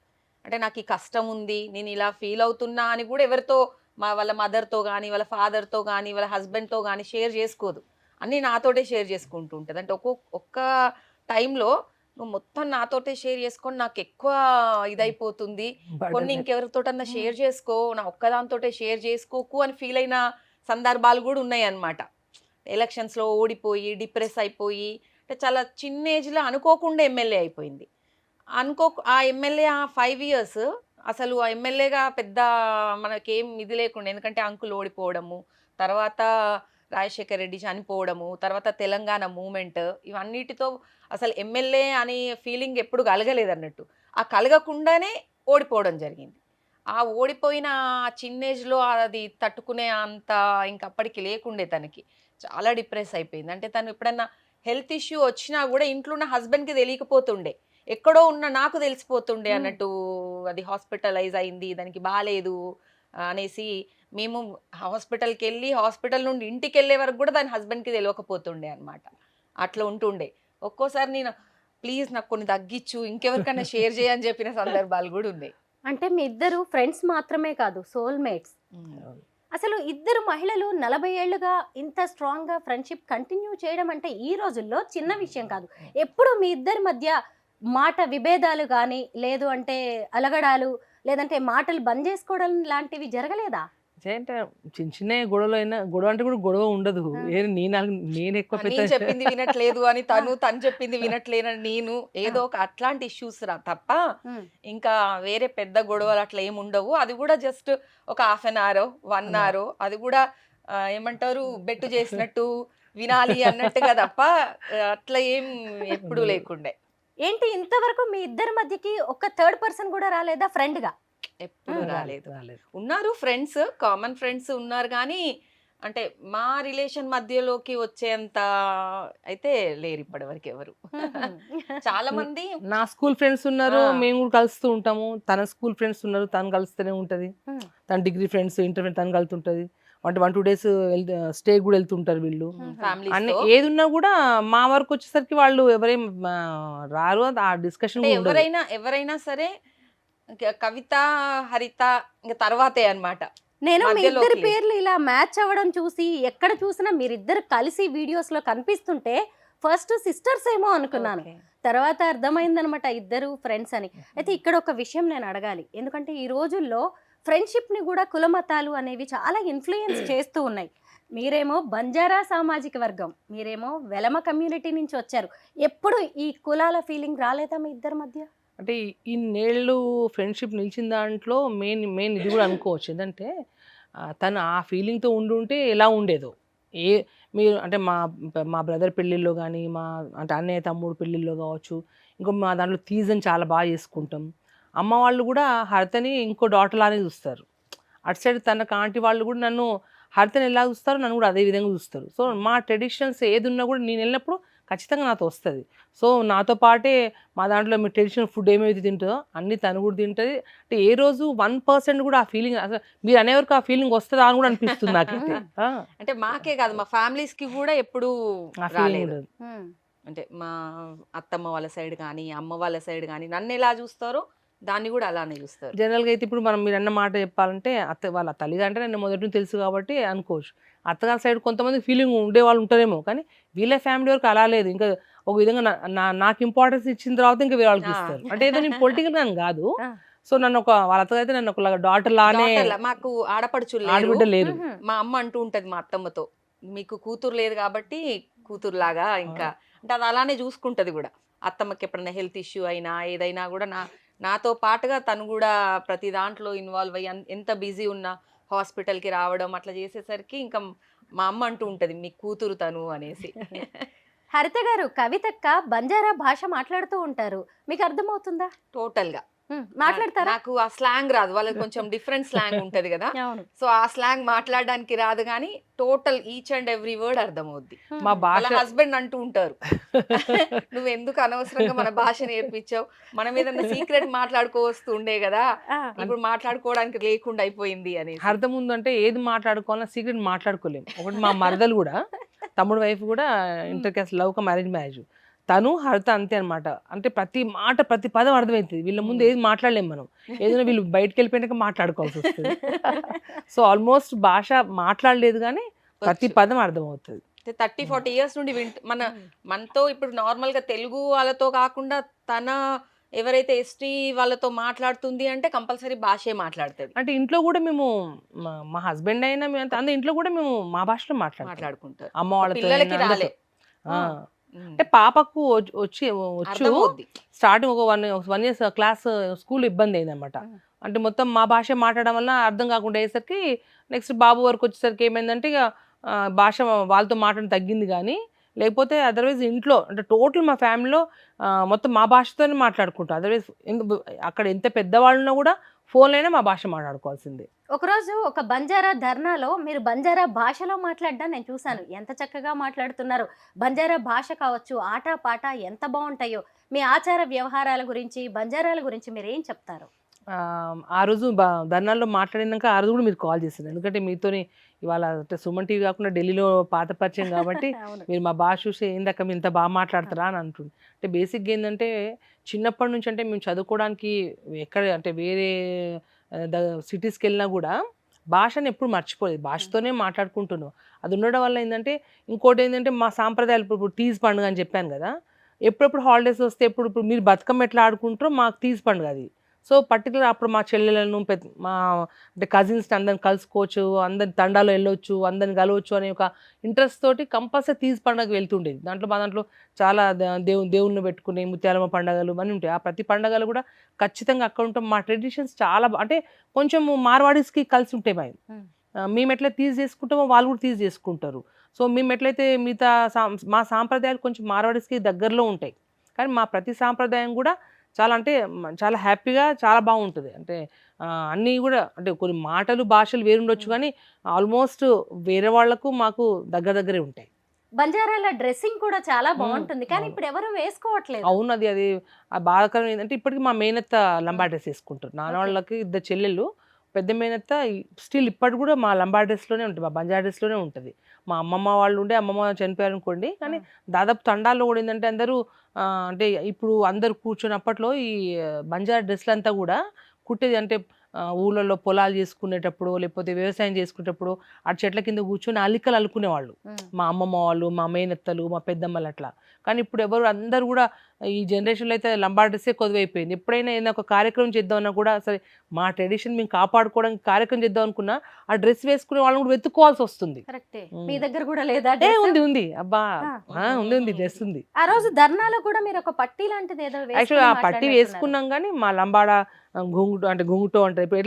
అంటే నాకు ఈ కష్టం ఉంది, నేను ఇలా ఫీల్ అవుతున్నా అని కూడా ఎవరితో వాళ్ళ మదర్తో కానీ వాళ్ళ ఫాదర్తో కానీ వాళ్ళ హస్బెండ్తో కానీ షేర్ చేసుకోదు. అన్నీ నాతోటే షేర్ చేసుకుంటూ ఉంటుంది. అంటే ఒక్క టైంలో నువ్వు మొత్తం నాతోటే షేర్ చేసుకొని నాకు ఎక్కువ ఇదైపోతుంది, కొన్ని ఇంకెవరితోటన్నా షేర్ చేసుకో, నా ఒక్కదానితోటే షేర్ చేసుకోకు అని ఫీల్ అయిన సందర్భాలు కూడా ఉన్నాయి అన్నమాట. ఎలక్షన్స్లో ఓడిపోయి డిప్రెస్ అయిపోయి, అంటే చాలా చిన్న ఏజ్లో అనుకోకుండా ఎమ్మెల్యే అయిపోయింది. ఆ ఎమ్మెల్యే ఆ 5 years అసలు ఆ ఎమ్మెల్యేగా పెద్ద మనకేం ఇది లేకుండా, ఎందుకంటే అంకుల్ ఓడిపోవడము, తర్వాత రాజశేఖర్ రెడ్డి చనిపోవడము, తర్వాత తెలంగాణ మూమెంట్, ఇవన్నిటితో అసలు ఎమ్మెల్యే అనే ఫీలింగ్ ఎప్పుడు కలగలేదు అన్నట్టు. ఆ కలగకుండానే ఓడిపోవడం జరిగింది. ఆ ఓడిపోయిన చిన్న ఏజ్లో అది తట్టుకునే అంత ఇంకప్పటికి లేకుండే, తనకి చాలా డిప్రెస్ అయిపోయింది. అంటే తను ఎప్పుడన్నా హెల్త్ ఇష్యూ వచ్చినా కూడా ఇంట్లో ఉన్న హస్బెండ్కి తెలియకపోతుండే, ఎక్కడో ఉన్న నాకు తెలిసిపోతుండే అన్నట్టు. అది హాస్పిటలైజ్ అయింది, దానికి బాగాలేదు అనేసి మేము హాస్పిటల్కి వెళ్ళి హాస్పిటల్ నుండి ఇంటికి వెళ్ళే వరకు కూడా దాని హస్బెండ్కి తెలియకపోతుండే అనమాట. అట్లా ఉంటుండే. ఒక్కోసారి నేను ప్లీజ్ నాకు కొన్ని తగ్గించు, ఇంకెవరికైనా షేర్ చేయని చెప్పిన సందర్భాలు కూడా ఉన్నాయి. అంటే మీ ఇద్దరు ఫ్రెండ్స్ మాత్రమే కాదు, సోల్మేట్స్. అసలు ఇద్దరు మహిళలు 40 ఏళ్లుగా ఇంత స్ట్రాంగ్గా ఫ్రెండ్షిప్ కంటిన్యూ చేయడం అంటే ఈ రోజుల్లో చిన్న విషయం కాదు. ఎప్పుడు మీ ఇద్దరి మధ్య మాట విభేదాలు కానీ, లేదు అంటే అలగడాలు, లేదంటే మాటలు బంద్ చేసుకోవడం లాంటివి జరగలేదా? అంటే చిన్న చిన్న గొడవలు అయినా, గొడవ అంటే కూడా గొడవ ఉండదు. నేను ఎక్కువ నేను చెప్పింది వినట్లేదు అని తను చెప్పింది వినట్లేనని నేను, ఏదో ఒక అట్లాంటి ఇష్యూస్ తప్ప ఇంకా వేరే పెద్ద గొడవలు అట్లా ఏమి ఉండవు. అది కూడా జస్ట్ ఒక 1/2 hour 1 hour, అది కూడా ఏమంటారు బెట్టు చేసినట్టు వినాలి అన్నట్టుగా తప్ప అట్లా ఏం ఎప్పుడు లేకుండే. ఏంటి ఇంతవరకు మీ ఇద్దరి మధ్యకి ఒక థర్డ్ పర్సన్ కూడా రాలేదా ఫ్రెండ్ గా? ఎప్పుడు రాలేదు. ఉన్నారు ఫ్రెండ్స్, కామన్ ఫ్రెండ్స్ ఉన్నారు, కానీ అంటే మా రిలేషన్ మధ్యలోకి వచ్చేంత అయితే లేరు ఇప్పటి వరకు ఎవరు. చాలా మంది నా స్కూల్ ఫ్రెండ్స్ ఉన్నారు, మేము కూడా కలుస్తూ ఉంటాము. తన స్కూల్ ఫ్రెండ్స్ ఉన్నారు, తను కలుస్తూనే ఉంటది. తన డిగ్రీ ఫ్రెండ్స్, ఇంటర్ ఫ్రెండ్స్ తను కలుతుంటది. 1-2 days స్టే కూడా వెళ్తుంటారు వీళ్ళు. అన్ని ఏది ఉన్నా కూడా మా వరకు వచ్చేసరికి వాళ్ళు ఎవరేం రారు. ఆ డిస్కషన్ ఎవరైనా సరే కవిత హరిత ఇంకా తర్వాతే అన్నమాట. నేను మీ ఇద్దరి పేర్లు ఇలా మ్యాచ్ అవ్వడం చూసి, ఎక్కడ చూసినా మీరిద్దరు కలిసి వీడియోస్ లో కనిపిస్తుంటే ఫస్ట్ సిస్టర్స్ ఏమో అనుకున్నాను, తర్వాత అర్థమైందనమాట ఇద్దరు ఫ్రెండ్స్ అని. అయితే ఇక్కడ ఒక విషయం నేను అడగాలి, ఎందుకంటే ఈ రోజుల్లో ఫ్రెండ్షిప్ ని కూడా కులమతాలు అనేవి చాలా ఇన్ఫ్లుయెన్స్ చేస్తూ ఉన్నాయి. మీరేమో బంజారా సామాజిక వర్గం, మీరేమో వెలమ కమ్యూనిటీ నుంచి వచ్చారు. ఎప్పుడు ఈ కులాల ఫీలింగ్ రాలేదా మీ ఇద్దరి మధ్య? అంటే ఇన్నేళ్ళు ఫ్రెండ్షిప్ నిలిచిన దాంట్లో మెయిన్ ఇది కూడా అనుకోవచ్చు. ఏంటంటే తను ఆ ఫీలింగ్తో ఉంటే ఎలా ఉండేదో. మీరు అంటే మా బ్రదర్ పెళ్ళిళ్ళలో కానీ, అంటే అన్నయ్య తమ్ముడు పెళ్ళిళ్ళలో కావచ్చు, ఇంకో మా దాంట్లో తీజన్ చాలా బాగా చేసుకుంటాం. అమ్మ వాళ్ళు కూడా హరితని ఇంకో డాటర్ లానే చూస్తారు. అటు సైడ్ తన కాంటి వాళ్ళు కూడా నన్ను హరితని ఎలా చూస్తారు, నన్ను కూడా అదే విధంగా చూస్తారు. సో మా ట్రెడిషన్స్ ఏది ఉన్నా కూడా నేను వెళ్ళినప్పుడు ఖచ్చితంగా నాతో వస్తుంది. సో నాతో పాటే మా దాంట్లో మీ ట్రెడిషనల్ ఫుడ్ ఏమైతే తింటుందో అన్ని తను కూడా తింటుంది. అంటే ఏ రోజు 1% కూడా ఆ ఫీలింగ్, అసలు మీరు అనేవరకు ఆ ఫీలింగ్ వస్తుందా అని కూడా అనిపిస్తుంది నాకైతే. అంటే మాకే కాదు, మా ఫ్యామిలీస్ కి కూడా ఎప్పుడు రాలేదు. అంటే మా అత్తమ్మ వాళ్ళ సైడ్ కానీ, అమ్మ వాళ్ళ సైడ్ కానీ నన్ను ఎలా చూస్తారో దాన్ని కూడా అలానే చూస్తారు. జనరల్గా అయితే ఇప్పుడు మీరు అన్న మాట చెప్పాలంటే వాళ్ళ తల్లిదండ్రులు నన్ను మొదటి నుంచి తెలుసు కాబట్టి అనుకోవచ్చు. అత్తగారి సైడ్ కొంతమంది ఫీలింగ్ ఉండే వాళ్ళు ఉంటారేమో, కానీ వీళ్ళ ఫ్యామిలీ వరకు అలా లేదు. ఇంకా ఒక విధంగా నాకు ఇంపార్టెన్స్ ఇచ్చిన తర్వాత ఇంకా వేరే వాళ్ళకి ఇస్తారు. అంటే ఏదో నేను పొలిటికల్ అని కాదు, సో నన్ను వాళ్ళతో అయితే నన్ను ఒక డాటర్ లానే, మాకు ఆడపడుచులు ఆడబిడ్డ లేరు. లేరు. మా అమ్మ అంటూ ఉంటది మా అత్తమ్మతో, మీకు కూతురు లేదు కాబట్టి కూతురులాగా ఇంకా అంటే అది అలానే చూసుకుంటది కూడా. అత్తమ్మకి ఎప్పుడైనా హెల్త్ ఇష్యూ అయినా ఏదైనా కూడా నాతో పాటుగా తను కూడా ప్రతి దాంట్లో ఇన్వాల్వ్ అయ్యి ఎంత బిజీ ఉన్నా హాస్పిటల్కి రావడం అట్లా చేసేసరికి ఇంకా మా అమ్మ అంటూ ఉంటది మీకు కూతురు తను అనేసి. హరిత గారు, కవితక్క బంజారా భాష మాట్లాడుతూ ఉంటారు, మీకు అర్థమవుతుందా? టోటల్ గా మాట్లాడతారా? నాకు ఆ స్లాంగ్ రాదు, వాళ్ళకి కొంచెం డిఫరెంట్ స్లాంగ్ ఉంటది కదా. అవును. సో ఆ స్లాంగ్ మాట్లాడడానికి రాదు కానీ total each and every word అర్థమవుద్ది. మా వాళ్ళ భాష హస్బెండ్ అంటూ ఉంటారు, నువ్వు ఎందుకు అనవసరంగా మన భాష నేర్పించావు, మనం ఏదన్నా సీక్రెట్ మాట్లాడుకోవస్తూ ఉండే కదా, ఇప్పుడు మాట్లాడుకోవడానికి లేకుండా అయిపోయింది అని. అర్థం ఉందంటే ఏది మాట్లాడుకోవాలన్నా సీక్రెట్ మాట్లాడుకోలేము. ఒకటి మా మరదలు కూడా, తమ్ముడు వైఫ్ కూడా inter caste love come arrange marriage, తను హరిత అంతే అనమాట. అంటే ప్రతి మాట ప్రతి పదం అర్థమవుతుంది. వీళ్ళ ముందు ఏది మాట్లాడలేము మనం, ఏదైనా వీళ్ళు బయటకు వెళ్ళిపోయాక మాట్లాడుకోవాల్సి వస్తుంది. సో ఆల్మోస్ట్ భాష మాట్లాడలేదు కానీ ప్రతి పదం అర్థమవుతుంది. 30-40 ఇయర్స్ నుండి మనతో ఇప్పుడు నార్మల్ గా తెలుగు వాళ్ళతో కాకుండా తన ఎవరైతే ఎస్టీ వాళ్ళతో మాట్లాడుతుంది అంటే కంపల్సరీ భాషే మాట్లాడుతుంది. అంటే ఇంట్లో కూడా మేము మా హస్బెండ్ అయినా మేము అందరూ ఇంట్లో కూడా మేము మా భాషలో మాట్లాడుకుంటారు. అమ్మ వాళ్ళతో పిల్లలకి రాలే. అంటే పాపకు వచ్చు స్టార్టింగ్ ఒక 1 ఇయర్స్ క్లాస్ స్కూల్ ఇబ్బంది అయింది అనమాట. అంటే మొత్తం మా భాష మాట్లాడడం వల్ల అర్థం కాకుండా అయ్యేసరికి నెక్స్ట్ బాబు వరకు వచ్చేసరికి ఏమైందంటే ఇక భాష వాళ్ళతో మాట్లాడడం తగ్గింది. కానీ లేకపోతే అదర్వైజ్ ఇంట్లో అంటే టోటల్ మా ఫ్యామిలీలో మొత్తం మా భాషతోనే మాట్లాడుకుంటాం. అదర్వైజ్ అక్కడ ఎంత పెద్దవాళ్ళు ఉన్నా కూడా ఫోన్లో అయినా మా భాష మాట్లాడుకోవాల్సిందే. ఒకరోజు ఒక బంజారా ధర్నాలో మీరు బంజారా భాషలో మాట్లాడడం నేను చూశాను. ఎంత చక్కగా మాట్లాడుతున్నారు. బంజారా భాష కావచ్చు, ఆట పాట ఎంత బాగుంటాయో. మీ ఆచార వ్యవహారాల గురించి, బంజారాల గురించి మీరు ఏం చెప్తారు? ఆ రోజు ధర్నాల్లో మాట్లాడినాక ఆ రోజు కూడా మీరు కాల్ చేశారు. ఎందుకంటే మీతోని ఇవాళ అంటే సుమన్ టీవీ కాకుండా ఢిల్లీలో పాత పరిచయం కాబట్టి మీరు మా భాష చూసి ఏందక్క మీరు ఇంత బాగా మాట్లాడతారా అని అంటుంది. అంటే బేసిక్గా ఏంటంటే చిన్నప్పటి నుంచి అంటే మేము చదువుకోవడానికి ఎక్కడ అంటే వేరే సిటీస్కి వెళ్ళినా కూడా భాషను ఎప్పుడు మర్చిపోలేదు, భాషతోనే మాట్లాడుకుంటున్నాం. అది ఉండడం వల్ల ఏంటంటే ఇంకోటి ఏంటంటే మా సాంప్రదాయాలు ఇప్పుడు తీజ్ పండుగ అని చెప్పాను కదా, ఎప్పుడెప్పుడు హాలిడేస్ వస్తే ఇప్పుడు మీరు బతుకమ్మ ఎట్లా ఆడుకుంటారో మాకు తీజ్ పండుగ అది. సో పర్టికులర్ అప్పుడు మా చెల్లెలను మా అంటే కజిన్స్ అందరిని కలుసుకోవచ్చు, అందరి తండాలో వెళ్ళొచ్చు, అందరిని కలవచ్చు అనే ఒక ఇంట్రెస్ట్ తోటి కంపల్సరీ తీజ్ పండుగ వెళ్తుండేది. దాంట్లో చాలా దేవుళ్ళని పెట్టుకునే ముత్యాలమ్మ పండుగలు అన్నీ ఉంటాయి. ఆ ప్రతి పండుగలు కూడా ఖచ్చితంగా అక్కడ ఉంటాం. మా ట్రెడిషన్స్ చాలా అంటే కొంచెం మార్వాడీస్కి కలిసి ఉంటాయి. మేము ఎట్లా తీజ్ చేసుకుంటామో వాళ్ళు కూడా తీజ్ చేసుకుంటారు. సో మేము ఎట్లయితే మిగతా మా సాంప్రదాయాలు కొంచెం మార్వాడీస్కి దగ్గరలో ఉంటాయి. కానీ మా ప్రతి సాంప్రదాయం కూడా చాలా అంటే చాలా హ్యాపీగా చాలా బాగుంటుంది. అంటే అన్నీ కూడా అంటే కొన్ని మాటలు భాషలు వేరుండొచ్చు కానీ ఆల్మోస్ట్ వేరే వాళ్లకు మాకు దగ్గరే ఉంటాయి. బంజారాల డ్రెస్సింగ్ కూడా చాలా బాగుంటుంది కానీ ఇప్పుడు ఎవరు వేసుకోవట్లేదు. అవును, అది బాధాకరం ఏంటంటే ఇప్పటికీ మా మేనత్త లంబా డ్రెస్ వేసుకుంటారు. నాన్న వాళ్ళకి 2 చెల్లెళ్ళు, పెద్ద మేనత్త స్టిల్ ఇప్పటి కూడా మా లంబా డ్రెస్లోనే ఉంటుంది, మా బంజారా డ్రెస్లోనే ఉంటుంది. మా అమ్మమ్మ వాళ్ళు ఉండే అమ్మమ్మ చనిపోయారు అనుకోండి, కానీ దాదాపు తండాల్లో కూడా ఏంటంటే అందరూ అంటే ఇప్పుడు అందరూ కూర్చొని అప్పట్లో ఈ బంజారా డ్రెస్లు అంతా కూడా కుట్టేది అంటే ఊళ్ళల్లో పొలాలు చేసుకునేటప్పుడు లేకపోతే వ్యవసాయం చేసుకునేటప్పుడు ఆ చెట్ల కింద కూర్చొని అల్లికలు అల్లుకునేవాళ్ళు మా అమ్మమ్మ వాళ్ళు, మా మేనత్తలు, మా పెద్దమ్మలు అట్లా. కానీ ఇప్పుడు ఎవరు అందరూ కూడా ఈ జనరేషన్లో అయితే లంబా డ్రెస్సే కొద్దివైపోయింది. ఎప్పుడైనా ఏదైనా ఒక కార్యక్రమం చేద్దామన్నా కూడా సరే మా ట్రెడిషన్ మేము కాపాడుకోవడానికి కార్యక్రమం చేద్దాం అనుకున్నా ఆ డ్రెస్ వేసుకునే వాళ్ళని కూడా వెతుక్కోవాల్సి వస్తుంది. మీ దగ్గర కూడా లేదా? ఉంది అబ్బా, ఉంది డ్రెస్ ఉంది. ఆ రోజు ధర్నాలో కూడా మీరు ఒక పట్టీ లాంటిది ఏదో యాక్చువల్గా ఆ పట్టీ వేసుకున్నాం కానీ మా లంబాడ గుంగుటో అంటే గుంగుటో అంటారు. ఇప్పుడు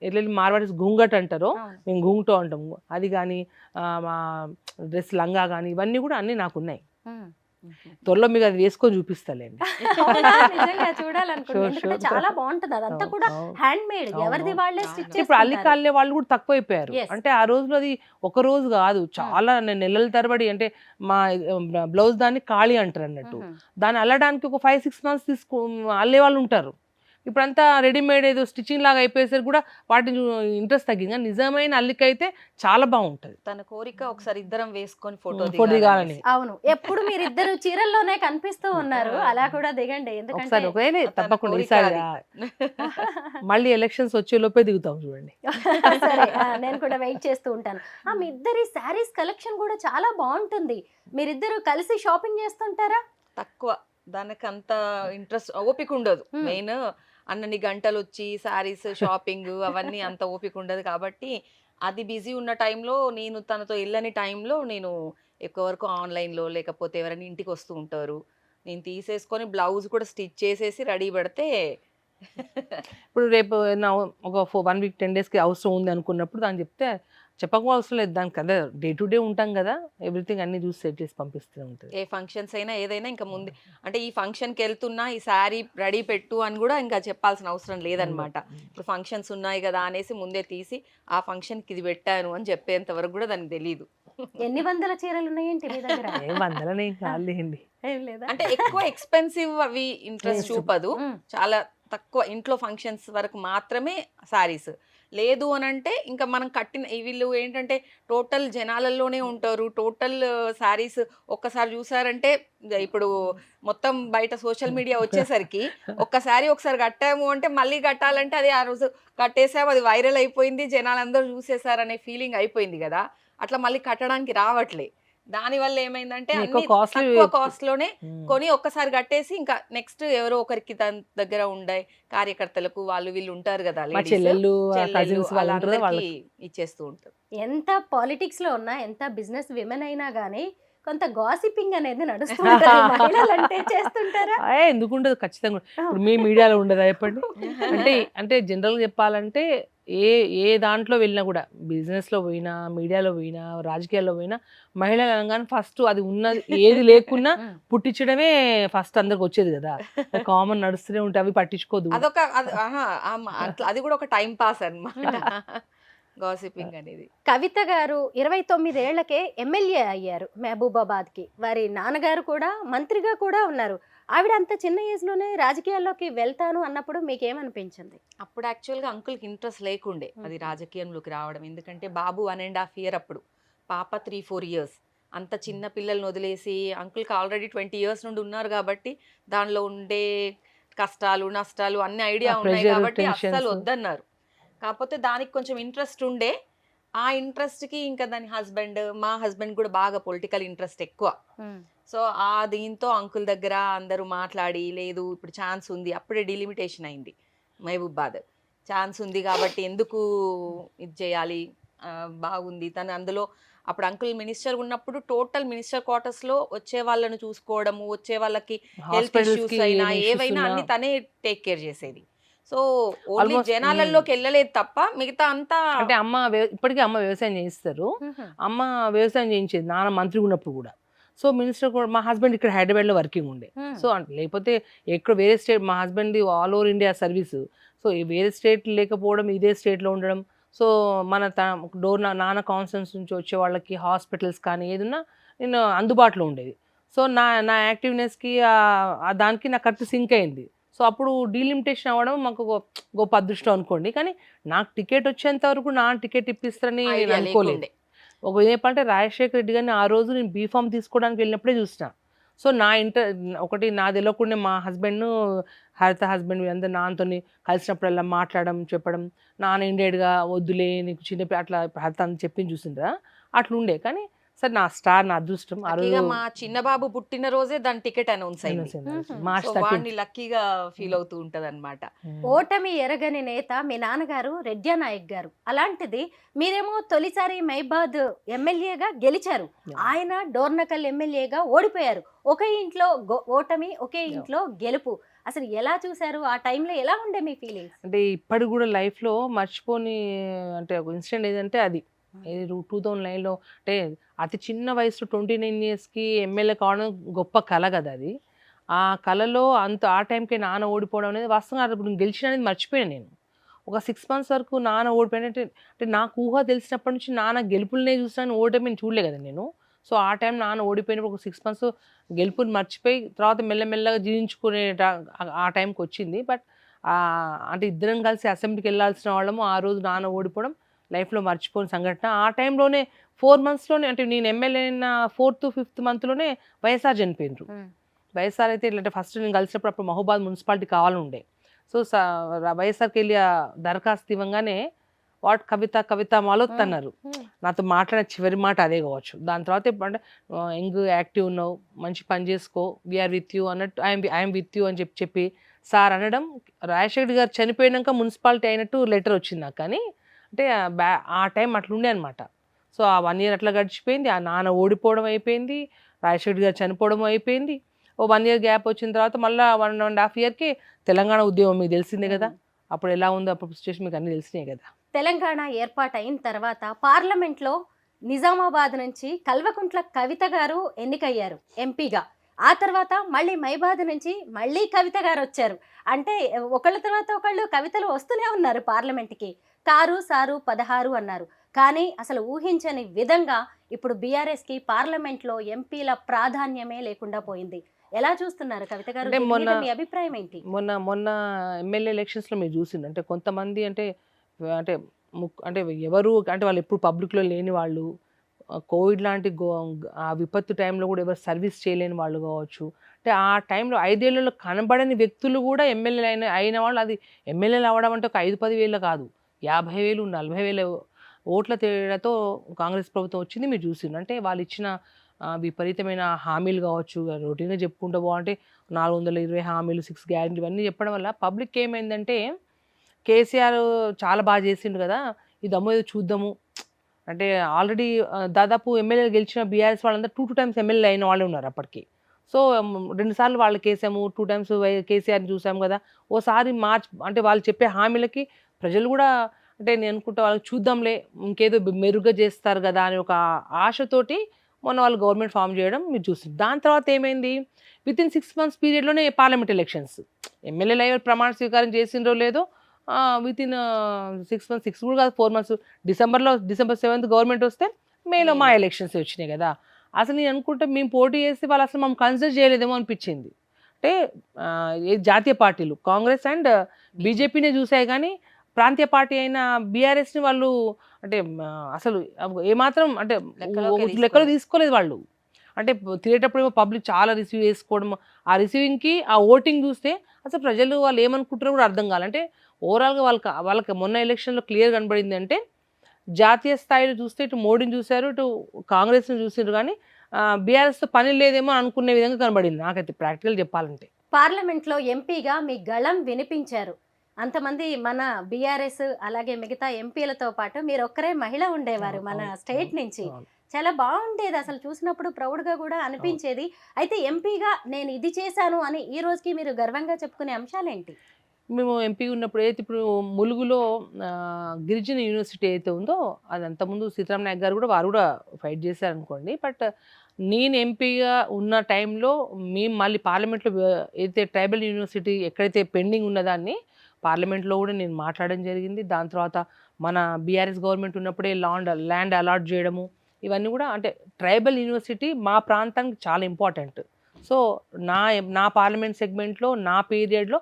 ఎట్లా మార్వాడీస్ గుంగట్ అంటారో మేము గుంగుటో అంటాము. అది కానీ మా డ్రెస్ లంగా కానీ ఇవన్నీ కూడా అన్నీ నాకు ఉన్నాయి. త్వరలో మీకు అది వేసుకొని చూపిస్తాలేండి. చూడాలనుకుంటున్నాను, చాలా బాగుంటుంది. అదంతా కూడా హ్యాండ్ మేడ్, ఎవరిది వాళ్ళే స్టిచ్ చేస్తారు. ఇప్పుడు అల్లికాళ్ళే వాళ్ళు కూడా తక్కువైపోయారు. అంటే ఆ రోజులో అది ఒక రోజు కాదు, చాలా నెలల తరబడి అంటే మా బ్లౌజ్ దాన్ని ఖాళీ అంటారు అన్నట్టు. దాన్ని అల్లడానికి ఒక 5-6 months అల్లే వాళ్ళు ఉంటారు. ఇప్పుడంతా రెడీమేడ్ ఏదో స్టిచ్చింగ్ లాగా అయిపోయేసరికి కూడా వాటి ఇంట్రెస్ట్ తగ్గింది. కానీ నిజమైన అల్లికైతే చాలా బాగుంటది. తన కోరిక ఒకసారి ఇద్దరం వేసుకొని ఫోటో దిగాలని. అవును, ఎప్పుడు మీరిద్దరు చీరల్లోనే కనిపిస్తూ ఉన్నారు, అలా కూడా దిగండి. ఎందుకంటే తప్పకుండా ఈసారి మళ్ళీ ఎలక్షన్స్ వచ్చే లోపే దిగుతాం చూడండి. సరే, నేను కూడా వెయిట్ చేస్తూ ఉంటాను. మీ ఇద్దరి శారీస్ కలెక్షన్ కూడా చాలా బాగుంటుంది. మీరిద్దరు కలిసి షాపింగ్ చేస్తుంటారా? తక్కువ, దానికి అంత ఇంట్రెస్ట్ ఓపిక ఉండదు. మెయిన్ అన్నన్ని గంటలు వచ్చి శారీస్ షాపింగ్ అవన్నీ అంత ఓపిక ఉండదు కాబట్టి అది బిజీ ఉన్న టైంలో నేను తనతో వెళ్ళని టైంలో నేను ఎక్కువ వరకు ఆన్లైన్లో లేకపోతే ఎవరైనా ఇంటికి వస్తూ ఉంటారు, నేను తీసేసుకొని బ్లౌజ్ కూడా స్టిచ్ చేసేసి రెడీ పెడితే ఇప్పుడు రేపు ఒక 1 వీక్ 10 డేస్కి అవసరం ఉంది అనుకున్నప్పుడు దాన్ని చెప్తే చెప్పకపో అవసరం లేదు, దానికి కదా డే టు డే ఉంటాం కదా, ఎవ్రీథింగ్ అన్ని చూసి సెట్ చేసి పంపిస్తూ ఉంటుంది. ఏ ఫంక్షన్స్ అయినా ఏదైనా ఇంకా ముందే అంటే ఈ ఫంక్షన్కి వెళ్తున్నా ఈ శారీ రెడీ పెట్టు అని కూడా ఇంకా చెప్పాల్సిన అవసరం లేదనమాట. ఇప్పుడు ఫంక్షన్స్ ఉన్నాయి కదా అనేసి ముందే తీసి ఆ ఫంక్షన్కి ఇది పెట్టాను అని చెప్పేంత వరకు కూడా దానికి తెలియదు. ఎన్ని వందల చీరలు ఉన్నాయేంటి మీ దగ్గర? ఏం వందలనే కాలేండి, ఏం లేదా? అంటే ఎక్కువ ఎక్స్పెన్సివ్ అవి ఇంట్రెస్ట్ చూపదు, చాలా తక్కువ ఇంట్లో ఫంక్షన్స్ వరకు మాత్రమే శారీస్. లేదు అని అంటే ఇంకా మనం కట్టిన వీళ్ళు ఏంటంటే టోటల్ జనాలలోనే ఉంటారు, టోటల్ శారీస్ ఒక్కసారి చూసారంటే ఇప్పుడు మొత్తం బయట సోషల్ మీడియా వచ్చేసరికి ఒక్కసారి ఒకసారి కట్టాము అంటే మళ్ళీ కట్టాలంటే అది ఆ రోజు కట్టేసాము, అది వైరల్ అయిపోయింది, జనాలందరూ చూసేసారనే ఫీలింగ్ అయిపోయింది కదా, అట్లా మళ్ళీ కట్టడానికి రావట్లే. దానివల్ల ఏమైందంటే ఎక్కువ అన్ని costly తక్కువ కాస్ట్ లోనే కొని ఒక్కసారి కట్టేసి ఇంకా నెక్స్ట్ ఎవరో ఒకరికి దాని దగ్గర ఉండే కార్యకర్తలకు వాళ్ళు వీళ్ళు ఉంటారు కదా, మా చెల్లెళ్ళు కజిన్స్ వాళ్ళు ఉంటారు వాళ్ళందరికీ వాళ్ళకి ఇచ్చేస్తూ ఉంటారు. ఎంత పాలిటిక్స్ లో ఉన్నా, ఎంత బిజినెస్ విమెన్ అయినా గానీ కొంత గాసిపింగ్ అనేది నడుస్తుంటది. మహిళలంటే చేస్తుంటారా? ఎందుకు ఉండదు, ఖచ్చితంగా ఇప్పుడు మీ మీడియాలో ఉండదా చెప్పండి. అంటే అంటే జనరల్గా చెప్పాలంటే ఏ దాంట్లో వెళ్ళినా కూడా, బిజినెస్లో పోయినా, మీడియాలో పోయినా, రాజకీయాల్లో పోయినా, మహిళలు అనగానే ఫస్ట్ అది ఉన్నది ఏది లేకున్నా పుట్టించడమే ఫస్ట్ అందరికి వచ్చేది కదా, కామన్ నడుస్తూనే ఉంటే అవి పట్టించుకోదు. అదొక అది కూడా ఒక టైం పాస్ అన్నమాట గాసిపింగ్ అనేది. కవిత గారు 29 ఏళ్లకే ఎమ్మెల్యే అయ్యారు మహబూబాబాద్ కి. వారి నాన్నగారు కూడా మంత్రిగా కూడా ఉన్నారు. ఆవిడ అంత చిన్న ఏజ్ లోనే రాజకీయాల్లోకి వెళ్తాను అన్నప్పుడు మీకేమనిపించింది? అప్పుడు యాక్చువల్గా అంకుల్కి ఇంట్రెస్ట్ లేకుండే అది రాజకీయంలోకి రావడం, ఎందుకంటే బాబు 1.5 years అప్పుడు, పాప 3-4 years. అంత చిన్న పిల్లల్ని వదిలేసి అంకుల్కి ఆల్రెడీ 20 years నుండి ఉన్నారు కాబట్టి దానిలో ఉండే కష్టాలు నష్టాలు అన్ని ఐడియా ఉన్నాయి pressure, కాబట్టి tensions. అస్సలు వద్దన్నారు. కాకపోతే దానికి కొంచెం ఇంట్రెస్ట్ ఉండే, ఆ ఇంట్రెస్ట్కి ఇంకా దాని మా హస్బెండ్ కూడా బాగా పొలిటికల్ ఇంట్రెస్ట్ ఎక్కువ. సో ఆ దీంతో అంకుల్ దగ్గర అందరూ మాట్లాడి, లేదు ఇప్పుడు ఛాన్స్ ఉంది, అప్పుడే డిలిమిటేషన్ అయింది మహబూబాబాద్, ఛాన్స్ ఉంది కాబట్టి ఎందుకు ఇది చేయాలి, బాగుంది తను అందులో. అప్పుడు అంకుల్ మినిస్టర్ ఉన్నప్పుడు టోటల్ మినిస్టర్ క్వార్టర్స్లో వచ్చే వాళ్ళను చూసుకోవడము, వచ్చే వాళ్ళకి హెల్త్ ఇష్యూస్ అయినా ఏవైనా అన్ని తనే టేక్ కేర్ చేసేది. సో ఓన్లీ జనాలలోకి వెళ్ళలేదు తప్ప మిగతా అంతా అంటే అమ్మ ఇప్పటికీ అమ్మ వ్యవసాయం చేయిస్తారు, అమ్మ వ్యవసాయం చేయించేది నాన్న మంత్రి ఉన్నప్పుడు కూడా. సో మినిస్టర్ కూడా, మా హస్బెండ్ ఇక్కడ హైదరాబాద్లో వర్కింగ్ ఉండే, సో లేకపోతే ఎక్కడ వేరే స్టేట్, మా husband all over India service, so వేరే స్టేట్ లేకపోవడం, ఇదే స్టేట్లో ఉండడం. సో మన నాన్న కాన్స్టెన్స్ నుంచి వచ్చే వాళ్ళకి హాస్పిటల్స్ కానీ ఏదున్నా నేను అందుబాటులో ఉండేది. సో నా యాక్టివ్నెస్కి దానికి నాకు కరెక్ట్ సింక్ అయింది. సో అప్పుడు డీలిమిటేషన్ అవ్వడం మాకు గొప్ప అదృష్టం అనుకోండి. కానీ నాకు టికెట్ వచ్చేంత వరకు నా టికెట్ ఇప్పిస్తారని నేను అనుకోలేదు. ఒక చెప్పంటే రాజశేఖర రెడ్డి గారిని ఆ రోజు నేను బీఫామ్ తీసుకోవడానికి వెళ్ళినప్పుడే చూసిన. సో ఒకటి నా తెలియకుండా మా హస్బెండ్, హరిత హస్బెండ్ అందరు నాన్నతో కలిసినప్పుడల్లా మాట్లాడడం, చెప్పడం, నాన్న ఇండేట్గా వద్దులే నీకు చిన్నప్పుడు అట్లా హరిత అని చెప్పింది చూసిండ్రా, అట్లా ఉండే. కానీ సరే నా స్టార్, నా అదృష్టం. ఆ రోజు మా చిన్న బాబు పుట్టిన రోజే దాని టికెట్ అనౌన్స్ అయింది. మార్చ్ వాడిని లక్కీగా ఫీల్ అవుతూ ఉంటది అనమాట. ఓటమి ఎరగని నేత మీ నాన్నగారు రెడ్డి నాయక్ గారు. అలాంటిది మీరేమో తొలిసారి మహబాద్ ఎమ్మెల్యేగా గెలిచారు, ఆయన డోర్నకల్ ఎమ్మెల్యేగా ఓడిపోయారు. ఒకే ఇంట్లో ఓటమి, ఒకే ఇంట్లో గెలుపు. అసలు ఎలా చూసారు? ఆ టైంలో ఎలా ఉండే మీ ఫీలింగ్స్? అంటే ఇప్పటికి కూడా లైఫ్లో మర్చిపోని అంటే ఒక ఇన్సిడెంట్ ఏదంటే అది 2009లో, అంటే అతి చిన్న వయసు 29 yearsకి ఎమ్మెల్యే కావడం గొప్ప కళ కదా అది. ఆ కళలో ఆ టైంకి నాన్న ఓడిపోవడం అనేది వాస్తవంగా ఇప్పుడు గెలిచిన అనేది మర్చిపోయాను నేను. ఒక 6 months వరకు నాన్న ఓడిపోయినట్టే, అంటే నాకు ఊహ తెలిసినప్పటి నుంచి నాన్న గెలుపులనే చూసాను, ఓటమిని చూడలే కదా నేను. సో ఆ టైం నాన్న ఓడిపోయినప్పుడు ఒక 6 months గెలుపుని మర్చిపోయి తర్వాత మెల్లమెల్లగా జీవించుకునే ఆ టైంకి వచ్చింది. బట్ అంటే ఇద్దరం కలిసి అసెంబ్లీకి వెళ్ళాల్సిన వాళ్ళము, ఆ రోజు నాన్న ఓడిపోవడం లైఫ్లో మర్చిపోయిన సంఘటన. ఆ టైంలోనే 4 monthsలోనే, అంటే నేను ఎమ్మెల్యే అయిన 4th 5th monthలోనే వైఎస్ఆర్ చనిపోయినారు. వైఎస్ఆర్ అయితే ఇట్లా ఫస్ట్ నేను కలిసినప్పుడు అప్పుడు మహబూబాబాద్ మున్సిపాలిటీ కావాలని ఉండే. సో వైఎస్ఆర్కి వెళ్ళి ఆ దరఖాస్తు ఇవ్వగానే వాట్ కవిత మాలోత్ అన్నారు. నాతో మాట్లాడే చివరి మాట అదే కావచ్చు. దాని తర్వాత అంటే యంగ్ యాక్టివ్ ఉన్నావు, మంచి పని చేసుకో, వీఆర్ విత్ యూ అన్నట్టు, ఐఎమ్ విత్ యూ అని చెప్పి సార్ అనడం, రాజశేఖర్ గారు చనిపోయినాక మున్సిపాలిటీ అయినట్టు లెటర్ వచ్చింది నాకు. కానీ అంటే ఆ టైం అట్లుండే అనమాట. సో ఆ 1 ఇయర్ అట్లా గడిచిపోయింది. ఆ నాన్న ఓడిపోవడం అయిపోయింది, రాజశేఖర్ గారు చనిపోవడం అయిపోయింది. ఓ 1 ఇయర్ గ్యాప్ వచ్చిన తర్వాత మళ్ళీ 1.5 ఇయర్కి తెలంగాణ ఉద్యమం మీకు తెలిసిందే కదా. అప్పుడు ఎలా ఉందో అప్పుడు సిచ్యువేషన్ మీకు అన్నీ తెలిసినాయి కదా. తెలంగాణ ఏర్పాటైన తర్వాత పార్లమెంట్లో నిజామాబాద్ నుంచి కల్వకుంట్ల కవిత గారు ఎన్నికయ్యారు ఎంపీగా. ఆ తర్వాత మళ్ళీ మైబాద్ నుంచి మళ్ళీ కవిత గారు వచ్చారు. అంటే ఒకళ్ళ తర్వాత ఒకళ్ళు కవితలు వస్తూనే ఉన్నారు పార్లమెంట్కి. కారు సారు 16 అన్నారు. కానీ అసలు ఊహించని విధంగా ఇప్పుడు బీఆర్ఎస్కి పార్లమెంట్లో ఎంపీల ప్రాధాన్యమే లేకుండా పోయింది. ఎలా చూస్తున్నారు కవిత గారు? అంటే దీని మొన్న మీద మీ అభిప్రాయం ఏంటి? మొన్న ఎమ్మెల్యే ఎలక్షన్స్లో మీరు చూసింది అంటే కొంతమంది అంటే అంటే అంటే ఎవరు అంటే వాళ్ళు ఎప్పుడు పబ్లిక్లో లేని వాళ్ళు, కోవిడ్ లాంటి ఆ విపత్తు టైంలో కూడా ఎవరు సర్వీస్ చేయలేని వాళ్ళు కావచ్చు. అంటే ఆ టైంలో 5 ఏళ్లలో కనబడని వ్యక్తులు కూడా ఎమ్మెల్యేలు అయిన వాళ్ళు. అది ఎమ్మెల్యేలు అవ్వడం అంటే ఒక 5-10 వేలు కాదు, 50,000 40,000 ఓట్ల తేడాతో కాంగ్రెస్ ప్రభుత్వం వచ్చింది. మీరు చూసిండ్రు. అంటే వాళ్ళు ఇచ్చిన విపరీతమైన హామీలు కావచ్చు, రొటీన్గా చెప్పుకుంటూ పోవాలంటే 420 హామీలు, 6 గ్యారెంటీ ఇవన్నీ చెప్పడం వల్ల పబ్లిక్ ఏమైందంటే కేసీఆర్ చాలా బాగా చేసిండు కదా, ఈ దమ్ము ఏదో చూద్దాము. అంటే ఆల్రెడీ దాదాపు ఎమ్మెల్యేలు గెలిచిన బీఆర్ఎస్ వాళ్ళందరూ 2 టైమ్స్ ఎమ్మెల్యే అయిన వాళ్ళే ఉన్నారు అప్పటికి. సో 2 సార్లు వాళ్ళకి వేసాము, 2 టైమ్స్ కేసీఆర్ని చూసాము కదా. ఓసారి అంటే వాళ్ళు చెప్పే హామీలకి ప్రజలు కూడా అంటే నేను అనుకుంటా వాళ్ళకి చూద్దాంలే ఇంకేదో మెరుగ్గా చేస్తారు కదా అని ఒక ఆశతోటి మొన్న వాళ్ళు గవర్నమెంట్ ఫామ్ చేయడం మీరు చూసింది. దాని తర్వాత ఏమైంది, వితిన్ 6 మంత్స్ పీరియడ్లోనే పార్లమెంట్ ఎలక్షన్స్. ఎమ్మెల్యేలు అయ్యే ప్రమాణ స్వీకారం చేసిండ్రో లేదో వితిన్ 6 మంత్స్, 6 కూడా కాదు 4 మంత్స్, డిసెంబర్ 7th గవర్నమెంట్ వస్తే మేలో మా ఎలక్షన్స్ వచ్చినాయి కదా. అసలు నేను అనుకుంటే మేము పోటీ చేసి వాళ్ళు అసలు మమ్మల్ని కన్సిడర్ చేయలేదేమో అనిపించింది. అంటే జాతీయ పార్టీలు కాంగ్రెస్ అండ్ బీజేపీనే చూసాయి కానీ ప్రాంతీయ పార్టీ అయిన బీఆర్ఎస్ని వాళ్ళు అంటే అసలు ఏమాత్రం అంటే లెక్కలో తీసుకోలేదు వాళ్ళు. అంటే తినేటప్పుడు ఏమో పబ్లిక్ చాలా రిసీవ్ చేసుకోవడం, ఆ రిసీవింగ్కి ఆ ఓటింగ్ చూస్తే అసలు ప్రజలు వాళ్ళు ఏమనుకుంటారో కూడా అర్థం కావాలంటే ఓవరాల్గా వాళ్ళకి మొన్న ఎలక్షన్లో క్లియర్ కనబడింది. అంటే జాతీయ స్థాయిలో చూస్తే ఇటు మోడీని చూశారు, ఇటు కాంగ్రెస్ని చూసారు, కానీ బీఆర్ఎస్తో పని లేదేమో అనుకునే విధంగా కనబడింది నాకైతే ప్రాక్టికల్ చెప్పాలంటే. పార్లమెంట్లో ఎంపీగా మీ గళం వినిపించారు. అంతమంది మన బీఆర్ఎస్ అలాగే మిగతా ఎంపీలతో పాటు మీరు ఒక్కరే మహిళ ఉండేవారు మన స్టేట్ నుంచి. చాలా బాగుండేది అసలు, చూసినప్పుడు ప్రౌడ్గా కూడా అనిపించేది. అయితే ఎంపీగా నేను ఇది చేశాను అని ఈ రోజుకి మీరు గర్వంగా చెప్పుకునే అంశాలేంటి? మేము ఎంపీ ఉన్నప్పుడు అయితే ఇప్పుడు ములుగులో గిరిజన యూనివర్సిటీ అయితే ఉందో అది అంతకుముందు సీతారాం నాయక్ గారు కూడా వారు కూడా ఫైట్ చేశారనుకోండి. బట్ నేను ఎంపీగా ఉన్న టైంలో మేము మళ్ళీ పార్లమెంట్లో అయితే ట్రైబల్ యూనివర్సిటీ ఎక్కడైతే పెండింగ్ ఉన్నదాన్ని పార్లమెంట్లో కూడా నేను మాట్లాడడం జరిగింది. దాని తర్వాత మన బీఆర్ఎస్ గవర్నమెంట్ ఉన్నప్పుడే ల్యాండ్ అలాట్ చేయడము ఇవన్నీ కూడా అంటే ట్రైబల్ యూనివర్సిటీ మా ప్రాంతానికి చాలా ఇంపార్టెంట్. సో నా పార్లమెంట్ సెగ్మెంట్లో నా పీరియడ్లో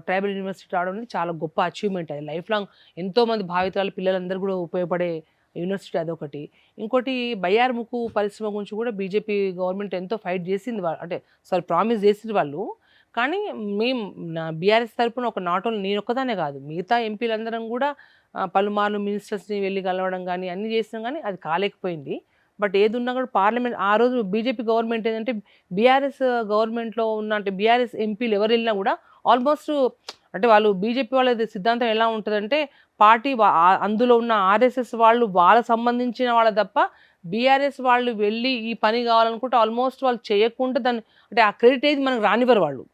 ట్రైబల్ యూనివర్సిటీ రావడం అనేది చాలా గొప్ప అచీవ్మెంట్. అది లైఫ్ లాంగ్ ఎంతోమంది భావితరాల పిల్లలందరూ కూడా ఉపయోగపడే యూనివర్సిటీ అదొకటి. ఇంకోటి బయ్యార్ముఖు పరిశ్రమ గురించి కూడా బీజేపీ గవర్నమెంట్ ఎంతో ఫైట్ చేసింది, అంటే ప్రామిస్ చేసింది వాళ్ళు. కానీ మేము నా బీఆర్ఎస్ తరపున ఒక నాట్ ఓన్లీ నేను ఒక్కదానే కాదు, మిగతా ఎంపీలందరం కూడా పలుమార్లు మినిస్టర్స్ని వెళ్ళి కలవడం కానీ అన్నీ చేసినాం, కానీ అది కాలేకపోయింది. బట్ ఏది ఉన్నా కూడా పార్లమెంట్ ఆ రోజు బీజేపీ గవర్నమెంట్ ఏంటంటే బీఆర్ఎస్ గవర్నమెంట్లో ఉన్న అంటే బీఆర్ఎస్ ఎంపీలు ఎవరు వెళ్ళినా కూడా ఆల్మోస్ట్ అంటే వాళ్ళు బీజేపీ వాళ్ళ సిద్ధాంతం ఎలా ఉంటుందంటే పార్టీ అందులో ఉన్న ఆర్ఎస్ఎస్ వాళ్ళు వాళ్ళకి సంబంధించిన వాళ్ళ తప్ప బీఆర్ఎస్ వాళ్ళు వెళ్ళి ఈ పని కావాలనుకుంటే ఆల్మోస్ట్ వాళ్ళు చేయకుండా దాన్ని అంటే ఆ క్రెడిట్ ఏది మనకు రానివ్వరు వాళ్ళు.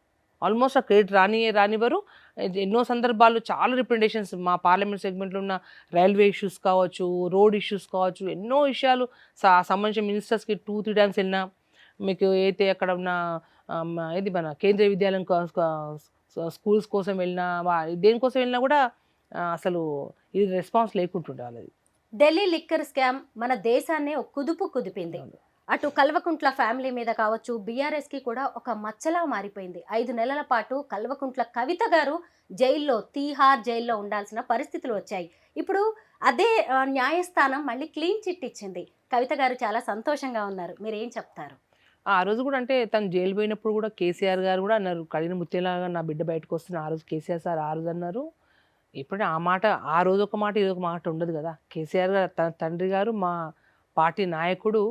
ఆల్మోస్ట్ ఆ క్రెడిట్ రానివ్వరు. ఎన్నో సందర్భాల్లో చాలా రిప్రజెంటేషన్స్ మా పార్లమెంట్ సెగ్మెంట్లో ఉన్న రైల్వే ఇష్యూస్ కావచ్చు, రోడ్ ఇష్యూస్ కావచ్చు, ఎన్నో విషయాలు సంబంధించిన మినిస్టర్స్కి 2-3 టైమ్స్ వెళ్ళినా. మీకు అయితే అక్కడ ఉన్న ఏది మన కేంద్రీయ విద్యాలయం స్కూల్స్ కోసం వెళ్ళినా దేనికోసం వెళ్ళినా కూడా అసలు ఇది రెస్పాన్స్ లేకుంటుండే వాళ్ళది. ఢిల్లీ లిక్కర్ స్కామ్ మన దేశాన్ని ఒక కుదుపు కుదిపింది. అటు కల్వకుంట్ల ఫ్యామిలీ మీద కావచ్చు, బీఆర్ఎస్కి కూడా ఒక మచ్చలా మారిపోయింది. 5 నెలల పాటు కల్వకుంట్ల కవిత గారు జైల్లో, తీహార్ జైల్లో ఉండాల్సిన పరిస్థితులు వచ్చాయి. ఇప్పుడు అదే న్యాయస్థానం మళ్ళీ క్లీన్ చిట్ ఇచ్చింది. కవిత గారు చాలా సంతోషంగా ఉన్నారు. మీరేం చెప్తారు? ఆ రోజు కూడా అంటే తను జైలు పోయినప్పుడు కూడా కేసీఆర్ గారు కూడా అన్నారు, కడిగిన ముత్యంలాగా నా బిడ్డ బయటకు వస్తున్న. ఆ రోజు కేసీఆర్ సార్ ఆ రోజు అన్నారు. ఇప్పుడు ఆ మాట ఆ రోజు ఒక మాట ఇది ఒక మాట ఉండదు కదా. కేసీఆర్ గారు తన తండ్రి గారు మా పార్టీ నాయకుడు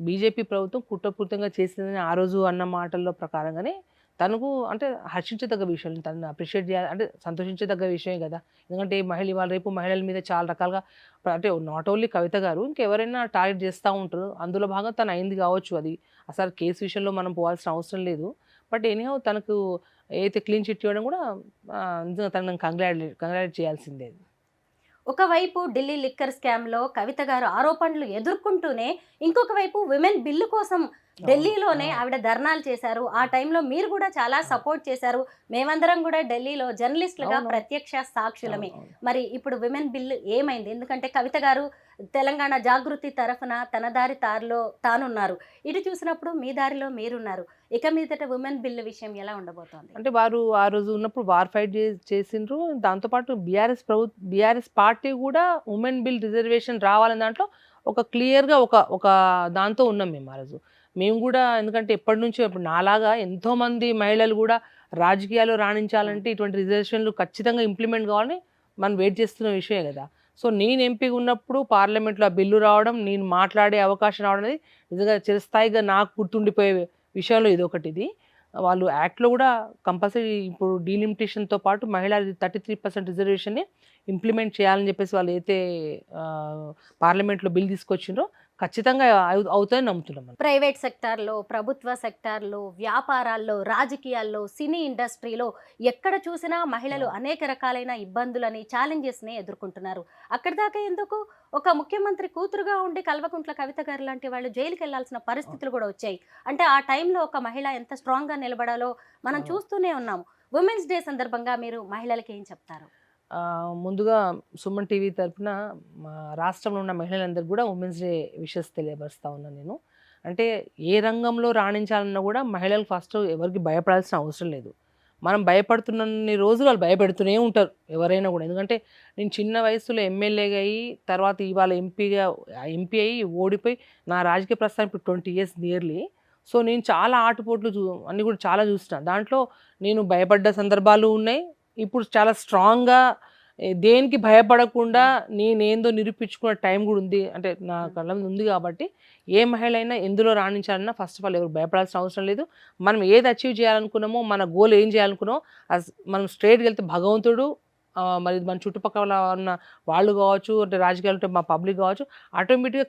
బీజేపీ ప్రభుత్వం కుట్రపూరితంగా చేసిందని ఆ రోజు అన్న మాటల్లో ప్రకారంగానే తనకు అంటే హర్షించదగ్గ విషయం, తనని అప్రిషియేట్ చేయాలి అంటే సంతోషించదగ్గ విషయమే కదా. ఎందుకంటే మహిళ ఇవాళ రేపు మహిళల మీద చాలా రకాలుగా అంటే నాట్ ఓన్లీ కవిత గారు, ఇంకెవరైనా టార్గెట్ చేస్తూ ఉంటారు. అందులో భాగంగా తను అయింది కావచ్చు. అది అసలు కేసు విషయంలో మనం పోవాల్సిన అవసరం లేదు. బట్ ఎనీహౌ తనకు ఏదైతే క్లీన్ చిట్ ఇవ్వడం కూడా నిజంగా తనను కంగ్రాచులేట్ చేయాల్సిందే. ఒకవైపు ఢిల్లీ లిక్కర్ స్కామ్ లో కవిత గారు ఆరోపణలు ఎదుర్కొంటూనే ఇంకొక వైపు విమెన్ బిల్లు కోసం ఢిల్లీలోనే ఆవిడ ధర్నాలు చేశారు. ఆ టైంలో మీరు కూడా చాలా సపోర్ట్ చేశారు. మేమందరం కూడా ఢిల్లీలో జర్నలిస్టులుగా అవును. ప్రత్యక్ష సాక్షులమే. అవును, అవును. మరి ఇప్పుడు విమెన్ బిల్లు ఏమైంది? ఎందుకంటే కవిత గారు తెలంగాణ జాగృతి తరఫున తన దారి తారులో తానున్నారు, ఇటు చూసినప్పుడు మీ దారిలో మీరున్నారు. ఇక మీదట విమెన్ బిల్లు విషయం ఎలా ఉండబోతోంది? అంటే వారు ఆ రోజు ఉన్నప్పుడు వార్ ఫైట్ చేసిండ్రు. దాంతోపాటు బీఆర్ఎస్ పార్టీ కూడా ఉమెన్ బిల్ రిజర్వేషన్ రావాలని దాంట్లో ఒక క్లియర్గా ఒక దాంతో ఉన్నాం మేము ఆ రోజు. మేము కూడా ఎందుకంటే ఎప్పటి నుంచో ఇప్పుడు నాలాగా ఎంతోమంది మహిళలు కూడా రాజకీయాల్లో రాణించాలంటే ఇటువంటి రిజర్వేషన్లు ఖచ్చితంగా ఇంప్లిమెంట్ కావాలని మనం వెయిట్ చేస్తున్న విషయమే కదా. సో నేను ఎంపీగా ఉన్నప్పుడు పార్లమెంట్లో ఆ బిల్లు రావడం, నేను మాట్లాడే అవకాశం రావడం అనేది నిజంగా చిరస్థాయిగా నాకు గుర్తుండిపోయే విషయంలో ఇది. వాళ్ళు యాక్ట్లో కూడా కంపల్సరీ ఇప్పుడు డీలిమిటేషన్తో పాటు మహిళా 33% రిజర్వేషన్ని ఇంప్లిమెంట్ చేయాలని చెప్పేసి వాళ్ళు అయితే పార్లమెంట్లో బిల్ తీసుకొచ్చిండ్రో ఖచ్చితంగా అవుతాయని నమ్ముతున్నాం మనం. ప్రైవేట్ సెక్టార్లో, ప్రభుత్వ సెక్టార్లో, వ్యాపారాల్లో, రాజకీయాల్లో, సినీ ఇండస్ట్రీలో ఎక్కడ చూసినా మహిళలు అనేక రకాలైన ఇబ్బందులని, ఛాలెంజెస్ని ఎదుర్కొంటున్నారు. అక్కడి దాకా ఎందుకు, ఒక ముఖ్యమంత్రి కూతురుగా ఉండి కల్వకుంట్ల కవిత గారు లాంటి వాళ్ళు జైలుకి వెళ్లాల్సిన పరిస్థితులు కూడా వచ్చాయి. అంటే ఆ టైంలో ఒక మహిళ ఎంత స్ట్రాంగ్గా నిలబడాలో మనం చూస్తూనే ఉన్నాము. ఉమెన్స్ డే సందర్భంగా మీరు మహిళలకి ఏం చెప్తారు? ముందుగా సుమన్ టీవీ తరఫున మా రాష్ట్రంలో ఉన్న మహిళలందరికీ కూడా ఉమెన్స్ డే విషెస్ తెలియపరుస్తూ ఉన్నాను నేను. అంటే ఏ రంగంలో రాణించాలన్నా కూడా మహిళలు ఫస్ట్ ఎవరికి భయపడాల్సిన అవసరం లేదు. మనం భయపడుతున్నన్ని రోజులు వాళ్ళు భయపెడుతూనే ఉంటారు ఎవరైనా కూడా. ఎందుకంటే నేను చిన్న వయసులో ఎమ్మెల్యేగా అయ్యి తర్వాత ఇవాళ ఎంపీ అయ్యి ఓడిపోయి నా రాజకీయ ప్రస్థానం ఇప్పుడు 20 years నియర్లీ. సో నేను చాలా ఆటుపోట్లు అన్నీ కూడా చాలా చూసిన. దాంట్లో నేను భయపడ్డ సందర్భాలు ఉన్నాయి. ఇప్పుడు చాలా స్ట్రాంగ్గా దేనికి భయపడకుండా నేనేందో నిరూపించుకునే టైం కూడా ఉంది. అంటే నా కళ్ళ మీద ఉంది కాబట్టి ఏ మహిళ అయినా ఎందులో రాణించాలన్నా ఫస్ట్ ఆఫ్ ఆల్ ఎవరు భయపడాల్సిన అవసరం లేదు. మనం ఏది అచీవ్ చేయాలనుకున్నామో, మన గోల్ ఏం చేయాలనుకున్నామో మనం స్ట్రైట్గా వెళ్తే భగవంతుడు మరి మన చుట్టుపక్కల ఉన్న వాళ్ళు కావచ్చు, అంటే రాజకీయాలు ఉంటే మా పబ్లిక్ కావచ్చు, ఆటోమేటిక్గా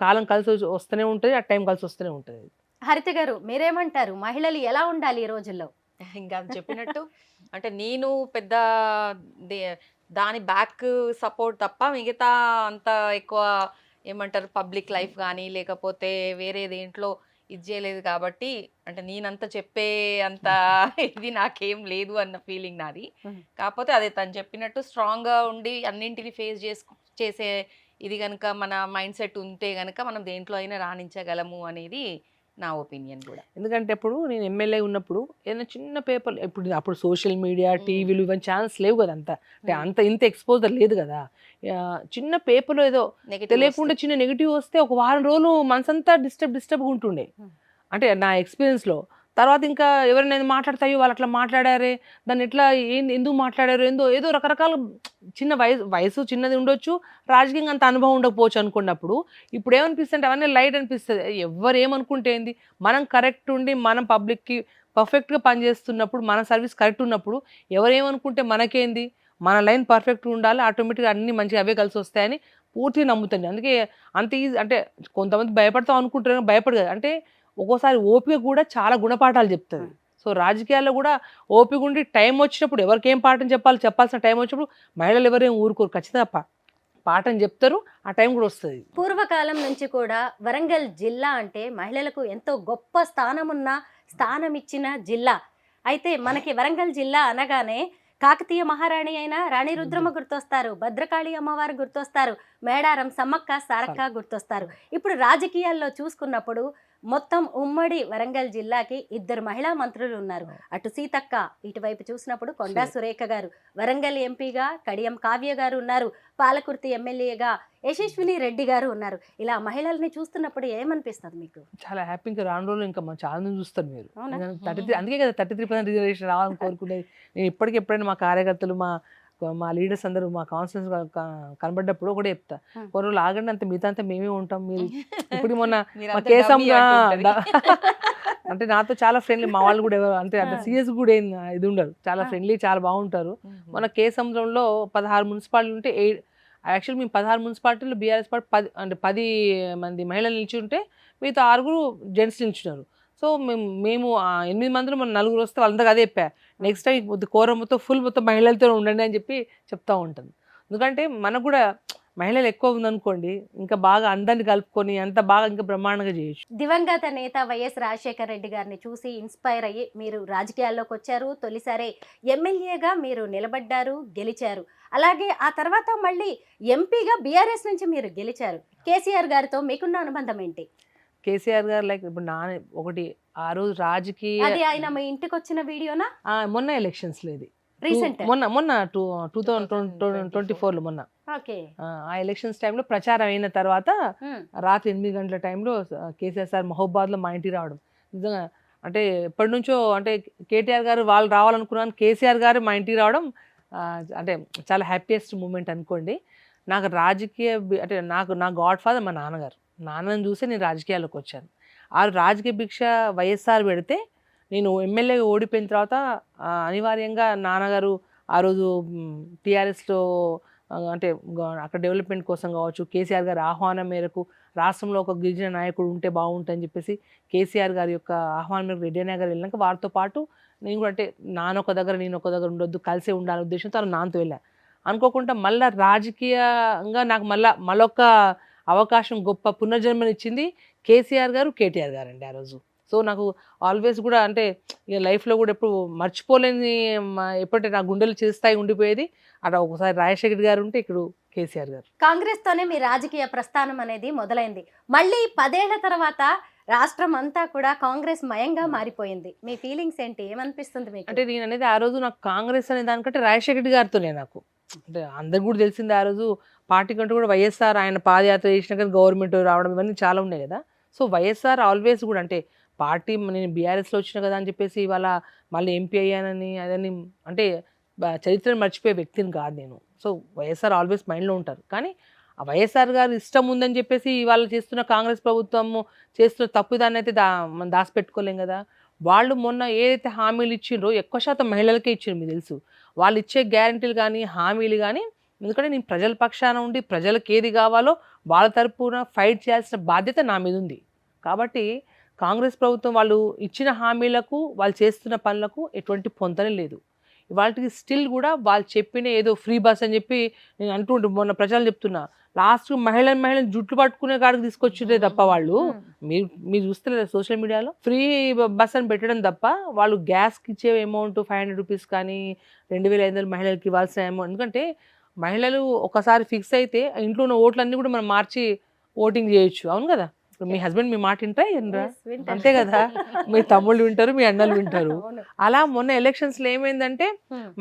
కాలం కలిసి వస్తూనే ఉంటుంది, ఆ టైం కలిసి వస్తూనే ఉంటుంది. హరిత గారు మీరేమంటారు? మహిళలు ఎలా ఉండాలి ఈ రోజుల్లో? ఇంకా చెప్పినట్టు అంటే నేను పెద్ద దాని బ్యాక్ సపోర్ట్ తప్ప మిగతా అంత ఎక్కువ ఏమంటారు పబ్లిక్ లైఫ్ కానీ లేకపోతే వేరే దేంట్లో ఇది చేయలేదు కాబట్టి అంటే నేనంత చెప్పే అంత ఇది నాకేం లేదు అన్న ఫీలింగ్ నాది. కాకపోతే అదే తను చెప్పినట్టు స్ట్రాంగ్గా ఉండి అన్నింటిని ఫేస్ చేసే ఇది కనుక మన మైండ్ సెట్ ఉంటే కనుక మనం దేంట్లో అయినా రాణించగలము అనేది నా ఒపీనియన్ కూడా. ఎందుకంటే ఇప్పుడు నేను ఎమ్మెల్యే ఉన్నప్పుడు ఏదైనా చిన్న పేపర్ అప్పుడు సోషల్ మీడియా, టీవీలు ఇవన్నీ ఛానల్స్ లేవు కదా. అంటే ఇంత ఎక్స్పోజర్ లేదు కదా. చిన్న పేపర్లో ఏదో తెలియకుండా చిన్న నెగిటివ్ వస్తే ఒక వారం రోజులు మనసంతా డిస్టర్బ్గా ఉంటుండే. అంటే నా ఎక్స్పీరియన్స్లో. తర్వాత ఇంకా ఎవరైనా మాట్లాడతాయో వాళ్ళు అట్లా మాట్లాడారే, దాన్ని ఎట్లా ఎందుకు మాట్లాడారు, ఏదో రకరకాల చిన్న వయసు చిన్నది ఉండొచ్చు, రాజకీయంగా అంత అనుభవం ఉండకపోవచ్చు అనుకున్నప్పుడు ఇప్పుడు ఏమనిపిస్తుంది అవన్నీ లైట్ అనిపిస్తుంది. ఎవరు ఏమనుకుంటే ఏంది, మనం కరెక్ట్ ఉండి మనం పబ్లిక్కి పర్ఫెక్ట్గా పనిచేస్తున్నప్పుడు, మన సర్వీస్ కరెక్ట్ ఉన్నప్పుడు ఎవరేమనుకుంటే మనకేంది, మన లైన్ పర్ఫెక్ట్గా ఉండాలి, ఆటోమేటిక్గా అన్నీ మంచిగా అవే కలిసి వస్తాయని పూర్తిగా నమ్ముతాను. అందుకే అంత ఈజీ. అంటే కొంతమంది భయపడతాం అనుకుంటారు, భయపడదు. అంటే ఒక్కోసారి ఓపిక కూడా చాలా గుణపాఠాలు చెప్తుంది. సో రాజకీయాల్లో కూడా ఓపిక ఉండి టైం వచ్చినప్పుడు ఎవరికి ఏం పాఠం చెప్పాల్సిన టైం వచ్చినప్పుడు మహిళలు ఎవరేం ఊరుకోరు, ఖచ్చితంగా పాఠం చెప్తారు, ఆ టైం కూడా వస్తుంది. పూర్వకాలం నుంచి కూడా వరంగల్ జిల్లా అంటే మహిళలకు ఎంతో గొప్ప స్థానం ఇచ్చిన జిల్లా. అయితే మనకి వరంగల్ జిల్లా అనగానే కాకతీయ మహారాణి అయిన రాణి రుద్రమ్మ గుర్తొస్తారు, భద్రకాళి అమ్మవారు గుర్తొస్తారు, మేడారం సమ్మక్క సారక్క గుర్తొస్తారు. ఇప్పుడు రాజకీయాల్లో చూసుకున్నప్పుడు మొత్తం ఉమ్మడి వరంగల్ జిల్లాకి 2 మహిళా మంత్రులు ఉన్నారు. అటు సీతక్క, ఇటువైపు చూసినప్పుడు కొండా సురేఖ గారు, వరంగల్ ఎంపీగా కడియం కావ్య గారు ఉన్నారు, పాలకుర్తి ఎమ్మెల్యేగా యశస్విని రెడ్డి గారు ఉన్నారు. ఇలా మహిళల్ని చూస్తున్నప్పుడు ఏమనిపిస్తుంది మీకు? చాలా హ్యాపీ. ఇంకా రాను రోజులు ఇంకా చాలా మంది చూస్తారు మీరు. అందుకే కదా 33% రిజర్వేషన్ రావాలని కోరుకునేది. నేను ఎప్పుడైనా మా కార్యకర్తలు మా లీడర్స్ అందరూ మా కౌన్సిలర్స్ కనబడ్డప్పుడు కూడా చెప్తా, కొన్ని రోజులు ఆగండి, అంత మిగతా అంతా మేమే ఉంటాం. మీరు ఇప్పుడు మొన్న మా కేసమ్మ అంటే నాతో చాలా ఫ్రెండ్లీ, మా వాళ్ళు కూడా ఎవరు అంటే అంత ఆ. సీరియస్ కూడా ఏం ఇది ఉండరు, చాలా ఆ. ఫ్రెండ్లీ, చాలా బాగుంటారు. మన కేసముద్రంలో 16 మున్సిపాలిటీ ఉంటే యాక్చువల్లీ మేము 16 మున్సిపాలిటీలో బీఆర్ఎస్ పార్టీ 10 మంది మహిళలు నిల్చుంటే మిగతా 6 జెంట్స్ నిల్చున్నారు. సో మేము 8 మందిలో మనం 4 వస్తే వాళ్ళందరికీ అదే చెప్పా, నెక్స్ట్ టైం కోరం మొత్తం ఫుల్ మొత్తం మహిళలతో ఉండండి అని చెప్పి చెప్తా ఉంటాను. ఎందుకంటే మనకు కూడా మహిళలు ఎక్కువ ఉందనుకోండి, ఇంకా బాగా అందరిని కలుపుకొని అంత బాగా ఇంకా బ్రహ్మాండంగా చేయొచ్చు. దివంగత నేత వైఎస్ రాజశేఖర రెడ్డి గారిని చూసి ఇన్స్పైర్ అయ్యి మీరు రాజకీయాల్లోకి వచ్చారు. తొలిసారి ఎమ్మెల్యేగా మీరు నిలబడ్డారు, గెలిచారు. అలాగే ఆ తర్వాత మళ్ళీ ఎంపీగా బీఆర్ఎస్ నుంచి మీరు గెలిచారు. కేసీఆర్ గారితో మీకున్న అనుబంధం ఏంటి? కేసీఆర్ గారు లైక్ ఇప్పుడు ఒకటి ఆ రోజు రాజకీయ అది ఆయన మీ ఇంటికి వచ్చిన వీడియోనా? మొన్న ఎలక్షన్స్ లేదు, రీసెంట్? మొన్న 2024లో మొన్న ఓకే. ఆ ఎలక్షన్స్ టైంలో ప్రచారం అయిన తర్వాత రాత్రి 8 గంటల టైంలో కేసీఆర్ సార్ మహబూబాద్లో మా ఇంటికి రావడం నిజంగా అంటే ఎప్పటి నుంచో అంటే కేటీఆర్ గారు వాళ్ళు రావాలనుకున్నాను, కేసీఆర్ గారు మా ఇంటికి రావడం అంటే చాలా హ్యాపీయెస్ట్ మూమెంట్ అనుకోండి. నాకు అంటే నా గాడ్ ఫాదర్ మా నాన్నగారు, నాన్నని చూసి నేను రాజకీయాల్లోకి వచ్చాను. ఆ రాజకీయ భిక్ష వైఎస్ఆర్ పెడితే నేను ఎమ్మెల్యేగా ఓడిపోయిన తర్వాత అనివార్యంగా నాన్నగారు ఆ రోజు టీఆర్ఎస్లో అంటే అక్కడ డెవలప్మెంట్ కోసం కావచ్చు, కేసీఆర్ గారి ఆహ్వానం మేరకు రాష్ట్రంలో ఒక గిరిజన నాయకుడు ఉంటే బాగుంటుందని చెప్పేసి కేసీఆర్ గారి యొక్క ఆహ్వానం మేరకు రెడ్డి నగర్ వెళ్ళాక వారితో పాటు నేను కూడా అంటే నేను ఒక దగ్గర ఉండొద్దు, కలిసే ఉండాలనే ఉద్దేశంతో నాన్నతో వెళ్ళా. అనుకోకుండా మళ్ళీ రాజకీయంగా నాకు మళ్ళొక్క అవకాశం, గొప్ప పునర్జన్మనిచ్చింది కేసీఆర్ గారు, కేటీఆర్ గారు అండి ఆ రోజు. సో నాకు ఆల్వేస్ కూడా అంటే ఇక లైఫ్లో కూడా ఎప్పుడు మర్చిపోలేని ఎప్పుడంటే నా గుండెలు చిరుస్థాయి ఉండిపోయేది అట్లా ఒకసారి రాజశేఖర్ గారు ఉంటే ఇప్పుడు కేసీఆర్ గారు. కాంగ్రెస్ తోనే మీ రాజకీయ ప్రస్థానం అనేది మొదలైంది. మళ్ళీ 10 ఏళ్ల తర్వాత రాష్ట్రం అంతా కూడా కాంగ్రెస్ మయంగా మారిపోయింది. మీ ఫీలింగ్స్ ఏంటి? ఏమనిపిస్తుంది మీకు? అంటే నేను అనేది ఆ రోజు నాకు కాంగ్రెస్ అనే దానికంటే రాజశేఖర్ గారితోనే నాకు అంటే అందరికి కూడా తెలిసింది ఆ రోజు పార్టీ కంటే కూడా వైఎస్ఆర్ ఆయన పాదయాత్ర చేసినాక గవర్నమెంట్ రావడం ఇవన్నీ చాలా ఉన్నాయి కదా. సో వైఎస్ఆర్ ఆల్వేస్ కూడా అంటే పార్టీ నేను బీఆర్ఎస్లో వచ్చిన కదా అని చెప్పేసి ఇవాళ మళ్ళీ ఎంపీ అయ్యానని అదని అంటే చరిత్రను మర్చిపోయే వ్యక్తిని కాదు నేను. సో వైఎస్ఆర్ ఆల్వేస్ మైండ్లో ఉంటారు. కానీ ఆ వైఎస్ఆర్ గారు ఇష్టం ఉందని చెప్పేసి ఇవాళ చేస్తున్న కాంగ్రెస్ ప్రభుత్వము చేస్తున్న తప్పుదాన్ని అయితే మనం దాచిపెట్టుకోలేం కదా. వాళ్ళు మొన్న ఏదైతే హామీలు ఇచ్చిండ్రో ఎక్కువ శాతం మహిళలకే ఇచ్చిండ్రు. మీకు తెలుసు వాళ్ళు ఇచ్చే గ్యారంటీలు కానీ హామీలు కానీ, ఎందుకంటే నేను ప్రజల పక్షాన ఉండి ప్రజలకు ఏది కావాలో వాళ్ళ తరపున ఫైట్ చేయాల్సిన బాధ్యత నా మీద ఉంది. కాబట్టి కాంగ్రెస్ ప్రభుత్వం వాళ్ళు ఇచ్చిన హామీలకు వాళ్ళు చేస్తున్న పనులకు ఎటువంటి పొంతనే లేదు. ఇవాళకి స్టిల్ కూడా వాళ్ళు చెప్పిన ఏదో ఫ్రీ బస్ అని చెప్పి నేను అంటుంటే మొన్న ప్రజలు చెప్తున్నా, లాస్ట్ మహిళలను జుట్లు పట్టుకునే కాడికి తీసుకొచ్చిరే తప్ప వాళ్ళు మీరు చూస్తలేరు సోషల్ మీడియాలో ఫ్రీ బస్ అని పెట్టడం తప్ప వాళ్ళు గ్యాస్కి ఇచ్చే అమౌంట్ 500 రూపీస్ కానీ 2500 మహిళలకి ఇవ్వాల్సిన అమౌంట్. ఎందుకంటే మహిళలు ఒకసారి ఫిక్స్ అయితే ఇంట్లో ఉన్న ఓట్లన్నీ కూడా మనం మార్చి ఓటింగ్ చేయొచ్చు. అవును కదా. మీ హస్బెండ్ మీ మాట వింటారా వినరా? అంతే కదా. మీ తమ్ముళ్ళు వింటారు, మీ అన్నలు వింటారు. అలా మొన్న ఎలక్షన్స్లో ఏమైందంటే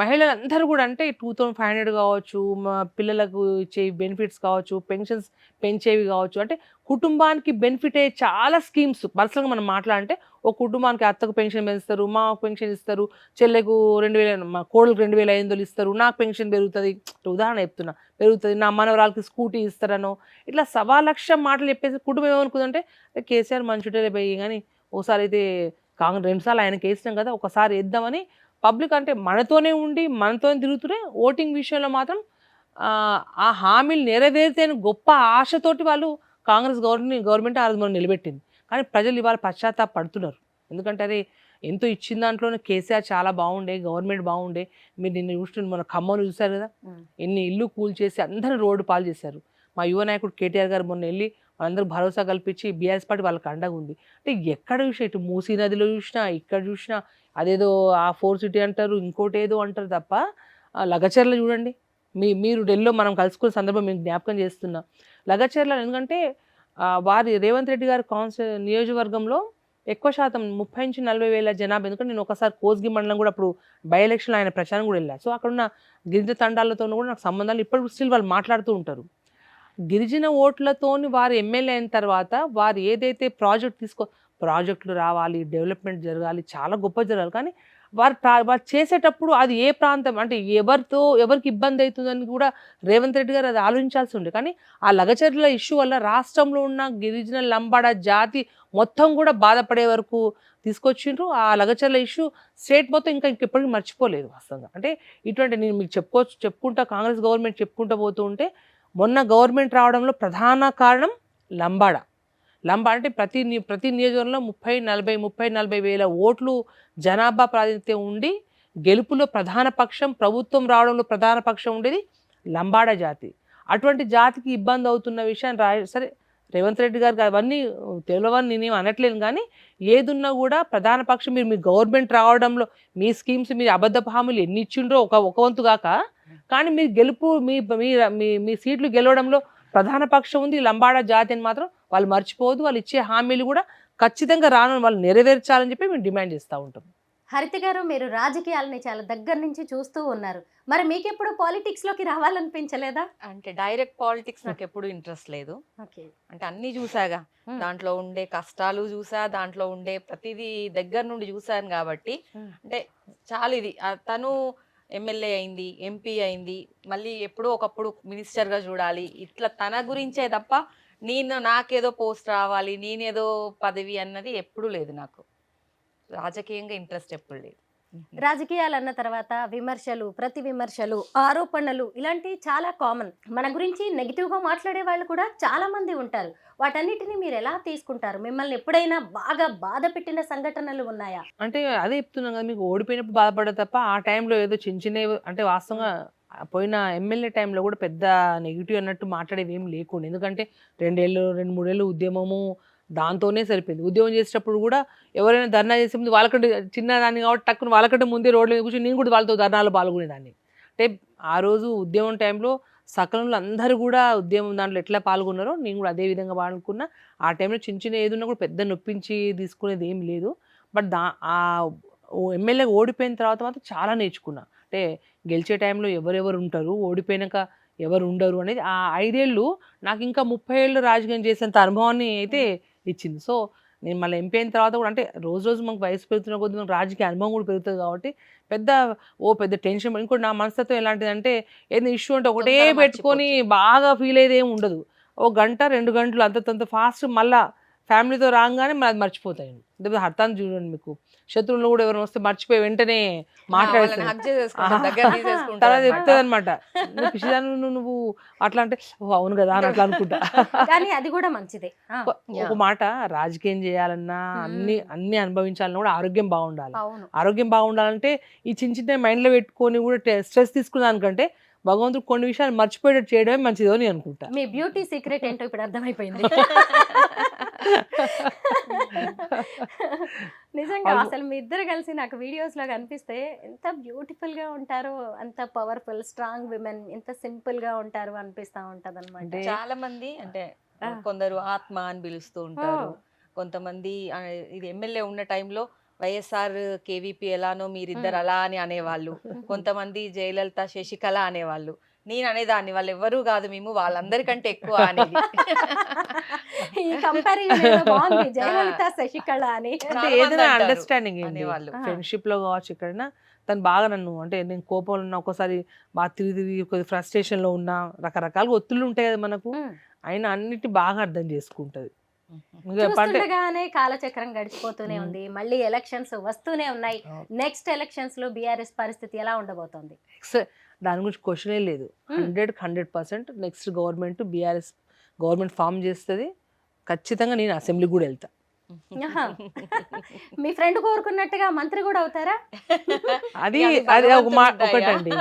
మహిళలందరూ కూడా అంటే 2500 కావచ్చు, మా పిల్లలకు ఇచ్చే బెనిఫిట్స్ కావచ్చు, పెన్షన్స్ పెంచేవి కావచ్చు, అంటే కుటుంబానికి బెనిఫిట్ అయ్యే చాలా స్కీమ్స్ పర్సనల్గా మనం మాట్లాడంటే ఒక కుటుంబానికి అత్తకు పెన్షన్ పెంచుతారు, మాకు పెన్షన్ ఇస్తారు, చెల్లెకు 2000, మా కోడలకు 2500 ఇస్తారు, నాకు పెన్షన్ పెరుగుతుంది, ఉదాహరణ చెప్తున్నా పెరుగుతుంది, నా మనవరాలకి స్కూటీ ఇస్తారనో ఇట్లా 1,00,000 మాటలు చెప్పేసి కుటుంబం ఏమనుకుందంటే కేసీఆర్ మంచుటే పోయి కానీ ఒకసారి అయితే కాంగ్రెస్ 2 సార్లు ఆయనకి వేసినాం కదా ఒకసారి వేద్దామని పబ్లిక్ అంటే మనతోనే ఉండి మనతోనే తిరుగుతూనే ఓటింగ్ విషయంలో మాత్రం ఆ హామీలు నెరవేరితే గొప్ప ఆశతోటి వాళ్ళు కాంగ్రెస్ గవర్నమెంట్ ఆ రోజు మనం నిలబెట్టింది. కానీ ప్రజలు ఇవాళ పశ్చాత్తాపడుతున్నారు. ఎందుకంటే అరే ఎంతో ఇచ్చిన దాంట్లోనే కేసీఆర్ చాలా బాగుండే, గవర్నమెంట్ బాగుండే. మీరు నిన్న చూస్తున్న మన ఖమ్మం చూశారు కదా, ఎన్ని ఇల్లు కూల్చేసి అందరూ రోడ్డు పాలు చేశారు. మా యువ నాయకుడు కేటీఆర్ గారు మొన్న వెళ్ళి వాళ్ళందరూ భరోసా కల్పించి బీఆర్ఎస్ పార్టీ వాళ్ళకి అండగా ఉంది. అంటే ఎక్కడ చూసినా ఇటు మూసీ నదిలో చూసినా ఇక్కడ చూసినా అదేదో ఆ 4 సిటీ అంటారు, ఇంకోటి ఏదో అంటారు తప్ప లగచర్ల చూడండి. మీరు ఢిల్లీలో మనం కలుసుకునే సందర్భం మీకు జ్ఞాపకం చేస్తున్నా. లగచర్ల ఎందుకంటే వారి రేవంత్ రెడ్డి గారి నియోజకవర్గంలో ఎక్కువ శాతం 30-40 వేల జనాభా. ఎందుకంటే నేను ఒకసారి కోస్గి మండలం కూడా అప్పుడు బై ఎలక్షన్లో ఆయన ప్రచారం కూడా వెళ్ళా. సో అక్కడ ఉన్న గిరిజన తండాలతో కూడా నాకు సంబంధాలు ఇప్పటికి స్టిల్ వాళ్ళు మాట్లాడుతూ ఉంటారు. గిరిజన ఓట్లతోని వారు ఎమ్మెల్యే అయిన తర్వాత వారు ఏదైతే ప్రాజెక్ట్ ప్రాజెక్టులు రావాలి, డెవలప్మెంట్ జరగాలి, చాలా గొప్ప జరగాలి. కానీ వారు చేసేటప్పుడు అది ఏ ప్రాంతం అంటే ఎవరికి ఇబ్బంది అవుతుందని కూడా రేవంత్ రెడ్డి గారు అది ఆలోచించాల్సి ఉండే. కానీ ఆ లగచర్ల ఇష్యూ వల్ల రాష్ట్రంలో ఉన్న గిరిజన లంబాడ జాతి మొత్తం కూడా బాధపడే వరకు తీసుకొచ్చిండ్రు. ఆ లగచర్ల ఇష్యూ స్టేట్ మొత్తం ఇంకా ఇప్పటికీ మర్చిపోలేదు వాస్తవంగా. అంటే ఇటువంటి నేను మీకు చెప్పుకుంటా కాంగ్రెస్ గవర్నమెంట్ చెప్పుకుంటూ పోతూ ఉంటే మొన్న గవర్నమెంట్ రావడంలో ప్రధాన కారణం లంబాడ అంటే ప్రతి నియోజకవర్గంలో 30-40 వేల ఓట్లు జనాభా ప్రాతినిధ్యం ఉండి గెలుపులో ప్రధాన పక్షం, ప్రభుత్వం రావడంలో ప్రధాన పక్షం ఉండేది లంబాడ జాతి. అటువంటి జాతికి ఇబ్బంది అవుతున్న విషయాన్ని సరే రేవంత్ రెడ్డి గారికి అవన్నీ తెలియవని నేనేం అనట్లేను. కానీ ఏదున్నా కూడా ప్రధాన పక్షం మీరు మీ గవర్నమెంట్ రావడంలో మీ స్కీమ్స్ మీరు అబద్ధపు హామీలు ఎన్ని ఇచ్చిండ్రో ఒక వంతు కాక, కానీ మీరు గెలుపు మీ సీట్లు గెలవడంలో ప్రధాన పక్షం ఉంది లంబాడ జాతి అని మాత్రం వాళ్ళు మర్చిపోవద్దు. వాళ్ళు ఇచ్చే హామీలు కూడా ఖచ్చితంగా రాను వాళ్ళు నెరవేర్చాలని చెప్పి మేము డిమాండ్ చేస్తూ ఉంటాం. హరిత గారు, మీరు రాజకీయాలని చాలా దగ్గర నుంచి చూస్తూ ఉన్నారు. మరి మీకు ఎప్పుడు పాలిటిక్స్ లోకి రావాలనిపించలేదా? అంటే డైరెక్ట్ పాలిటిక్స్ నాకు ఎప్పుడు ఇంట్రెస్ట్ లేదు. ఓకే. అంటే అన్ని చూసాగా, దాంట్లో ఉండే కష్టాలు చూసా, దాంట్లో ఉండే ప్రతిదీ దగ్గర నుండి చూసాను కాబట్టి అంటే చాలా ఇది తను ఎమ్మెల్యే అయింది, ఎంపీ అయింది, మళ్ళీ ఎప్పుడో ఒకప్పుడు మినిస్టర్గా చూడాలి, ఇట్లా తన గురించే తప్ప నాకేదో పోస్ట్ రావాలి, నేనేదో పదవి అన్నది ఎప్పుడూ లేదు. నాకు రాజకీయంగా ఇంట్రెస్ట్ ఎప్పుడు లేదు. రాజకీయాలు అన్న తర్వాత విమర్శలు, ప్రతి విమర్శలు, ఆరోపణలు ఇలాంటివి చాలా కామన్. మన గురించి నెగిటివ్గా మాట్లాడే వాళ్ళు కూడా చాలా మంది ఉంటారు. వాటన్నిటిని మీరు ఎలా తీసుకుంటారు? మిమ్మల్ని ఎప్పుడైనా బాగా బాధ పెట్టిన సంఘటనలు ఉన్నాయా? అంటే అదే చెప్తున్నాం కదా, మీకు ఓడిపోయినప్పుడు బాధపడదు తప్ప ఆ టైంలో ఏదో చిన్న అంటే వాస్తవంగా పోయిన ఎమ్మెల్యే టైంలో కూడా పెద్ద నెగిటివ్ అన్నట్టు మాట్లాడేవి ఏం లేకుండా. ఎందుకంటే 2-3 ఏళ్ళు ఉద్యమము దాంతోనే సరిపోయింది. ఉద్యమం చేసేటప్పుడు కూడా ఎవరైనా ధర్నా చేసే ముందు వాళ్ళకంటే చిన్నదాన్ని కాబట్టి టక్కున వాళ్ళకంటే ముందే రోడ్ల మీద కూర్చొని నేను కూడా వాళ్ళతో ధర్నాలు పాల్గొనేదాన్ని. అంటే ఆ రోజు ఉద్యమం టైంలో సకలంలో అందరూ కూడా ఉద్యమం దాంట్లో ఎట్లా పాల్గొన్నారో నేను కూడా అదే విధంగా పాల్గొన్నా. ఆ టైంలో చిన్న ఏదున్నా కూడా పెద్ద నొప్పించి తీసుకునేది ఏం లేదు. బట్ ఆ ఎమ్మెల్యే ఓడిపోయిన తర్వాత మాత్రం చాలా నేర్చుకున్నా. అంటే గెలిచే టైంలో ఎవరెవరు ఉంటారు, ఓడిపోయినాక ఎవరు ఉండరు అనేది ఆ 5 ఏళ్ళు నాకు ఇంకా 30 ఏళ్ళు రాజకీయం చేసేంత అనుభవాన్ని అయితే ఇచ్చింది. సో నేను మళ్ళీ ఎంపీ అయిన తర్వాత కూడా అంటే రోజు మాకు వయసు పెరుగుతున్న కొద్ది మనకు రాజకీయ అనుభవం కూడా పెరుగుతుంది కాబట్టి పెద్ద టెన్షన్. ఇంకోటి నా మనస్తత్వం ఎలాంటిదంటే ఏదైనా ఇష్యూ అంటే ఒకటే పెట్టుకొని బాగా ఫీల్ అయ్యేది ఏమి ఉండదు. 1 గంట 2 గంటలు అంత ఫాస్ట్ మళ్ళీ ఫ్యామిలీతో రాగానే మళ్ళీ అది మర్చిపోతాయి. అంటే హర్తాన్ని చూడండి, మీకు శత్రువులు కూడా ఎవరైనా వస్తే మర్చిపోయి వెంటనే మాట్లాడేస్తారు. తర్వాత చెప్తుంది అనమాట, నువ్వు అట్లా అంటే అవును కదా అని అట్లా అనుకుంటా. కానీ అది కూడా మంచిదే. ఒక మాట, రాజకీయం చేయాలన్నా అన్ని అనుభవించాలన్నా కూడా ఆరోగ్యం బాగుండాలి. ఆరోగ్యం బాగుండాలంటే ఈ చిన్న మైండ్లో పెట్టుకొని కూడా స్ట్రెస్ తీసుకునే దానికంటే భగవంతుడు కొన్ని విషయాలు మర్చిపోయేటట్టు చేయడమే మంచిదో అని అనుకుంటా. మీ బ్యూటీ సీక్రెట్ ఏంటో ఇప్పుడు అర్థమైపోయింది. నిజంగా అసలు మీ ఇద్దరు కలిసి నాకు వీడియోస్ లో కనిపిస్తే ఎంత బ్యూటిఫుల్ గా ఉంటారో, అంత పవర్ఫుల్ స్ట్రాంగ్ విమెన్, ఎంత సింపుల్ గా ఉంటారు అనిపిస్తా ఉంటది అనమాట. చాలా మంది అంటే కొందరు ఆత్మ అని పిలుస్తూ ఉంటారు, కొంతమంది ఇది ఎమ్మెల్యే ఉన్న టైంలో వైఎస్ఆర్ కేవీపీ ఎలానో మీరిద్దరు అలా అని అనేవాళ్ళు, కొంతమంది జయలలిత శశికళ అనేవాళ్ళు. నేను అనేదాన్ని వాళ్ళు ఎవ్వరూ కాదు, మేము వాళ్ళందరికంటే ఎక్కువ అనేది. జయలలిత శశికళ అని ఏదైనా అండర్స్టాండింగ్ అనేవాళ్ళు. ఫ్రెండ్షిప్ లో కావచ్చు, ఎక్కడైనా తను బాగా నన్ను అంటే నేను కోపంలో ఉన్నా, ఒక్కోసారి బాగా తిరిగి కొద్ది ఫ్రస్ట్రేషన్ లో ఉన్నా, రకరకాలుగా ఒత్తులు ఉంటాయి కదా మనకు, అయినా అన్నిటి బాగా అర్థం చేసుకుంటది. చూస్తుండగానే కాలచక్రం గడిచిపోతూనే ఉంది, మళ్ళీ ఎలక్షన్స్ వస్తూనే ఉన్నాయి. నెక్స్ట్ ఎలక్షన్స్ లో బీఆర్ఎస్ పరిస్థితి ఎలా ఉండబోతోంది? దాని గురించి క్వశ్చనే లేదు. 100% next government BRS government form చేస్తుంది. ఖచ్చితంగా నేను అసెంబ్లీ కూడా వెళ్తా. మీ ఫ్రెండ్ కోరుకున్నట్టుగా మంత్రి కూడా అవుతారా? అది ఒకటండి.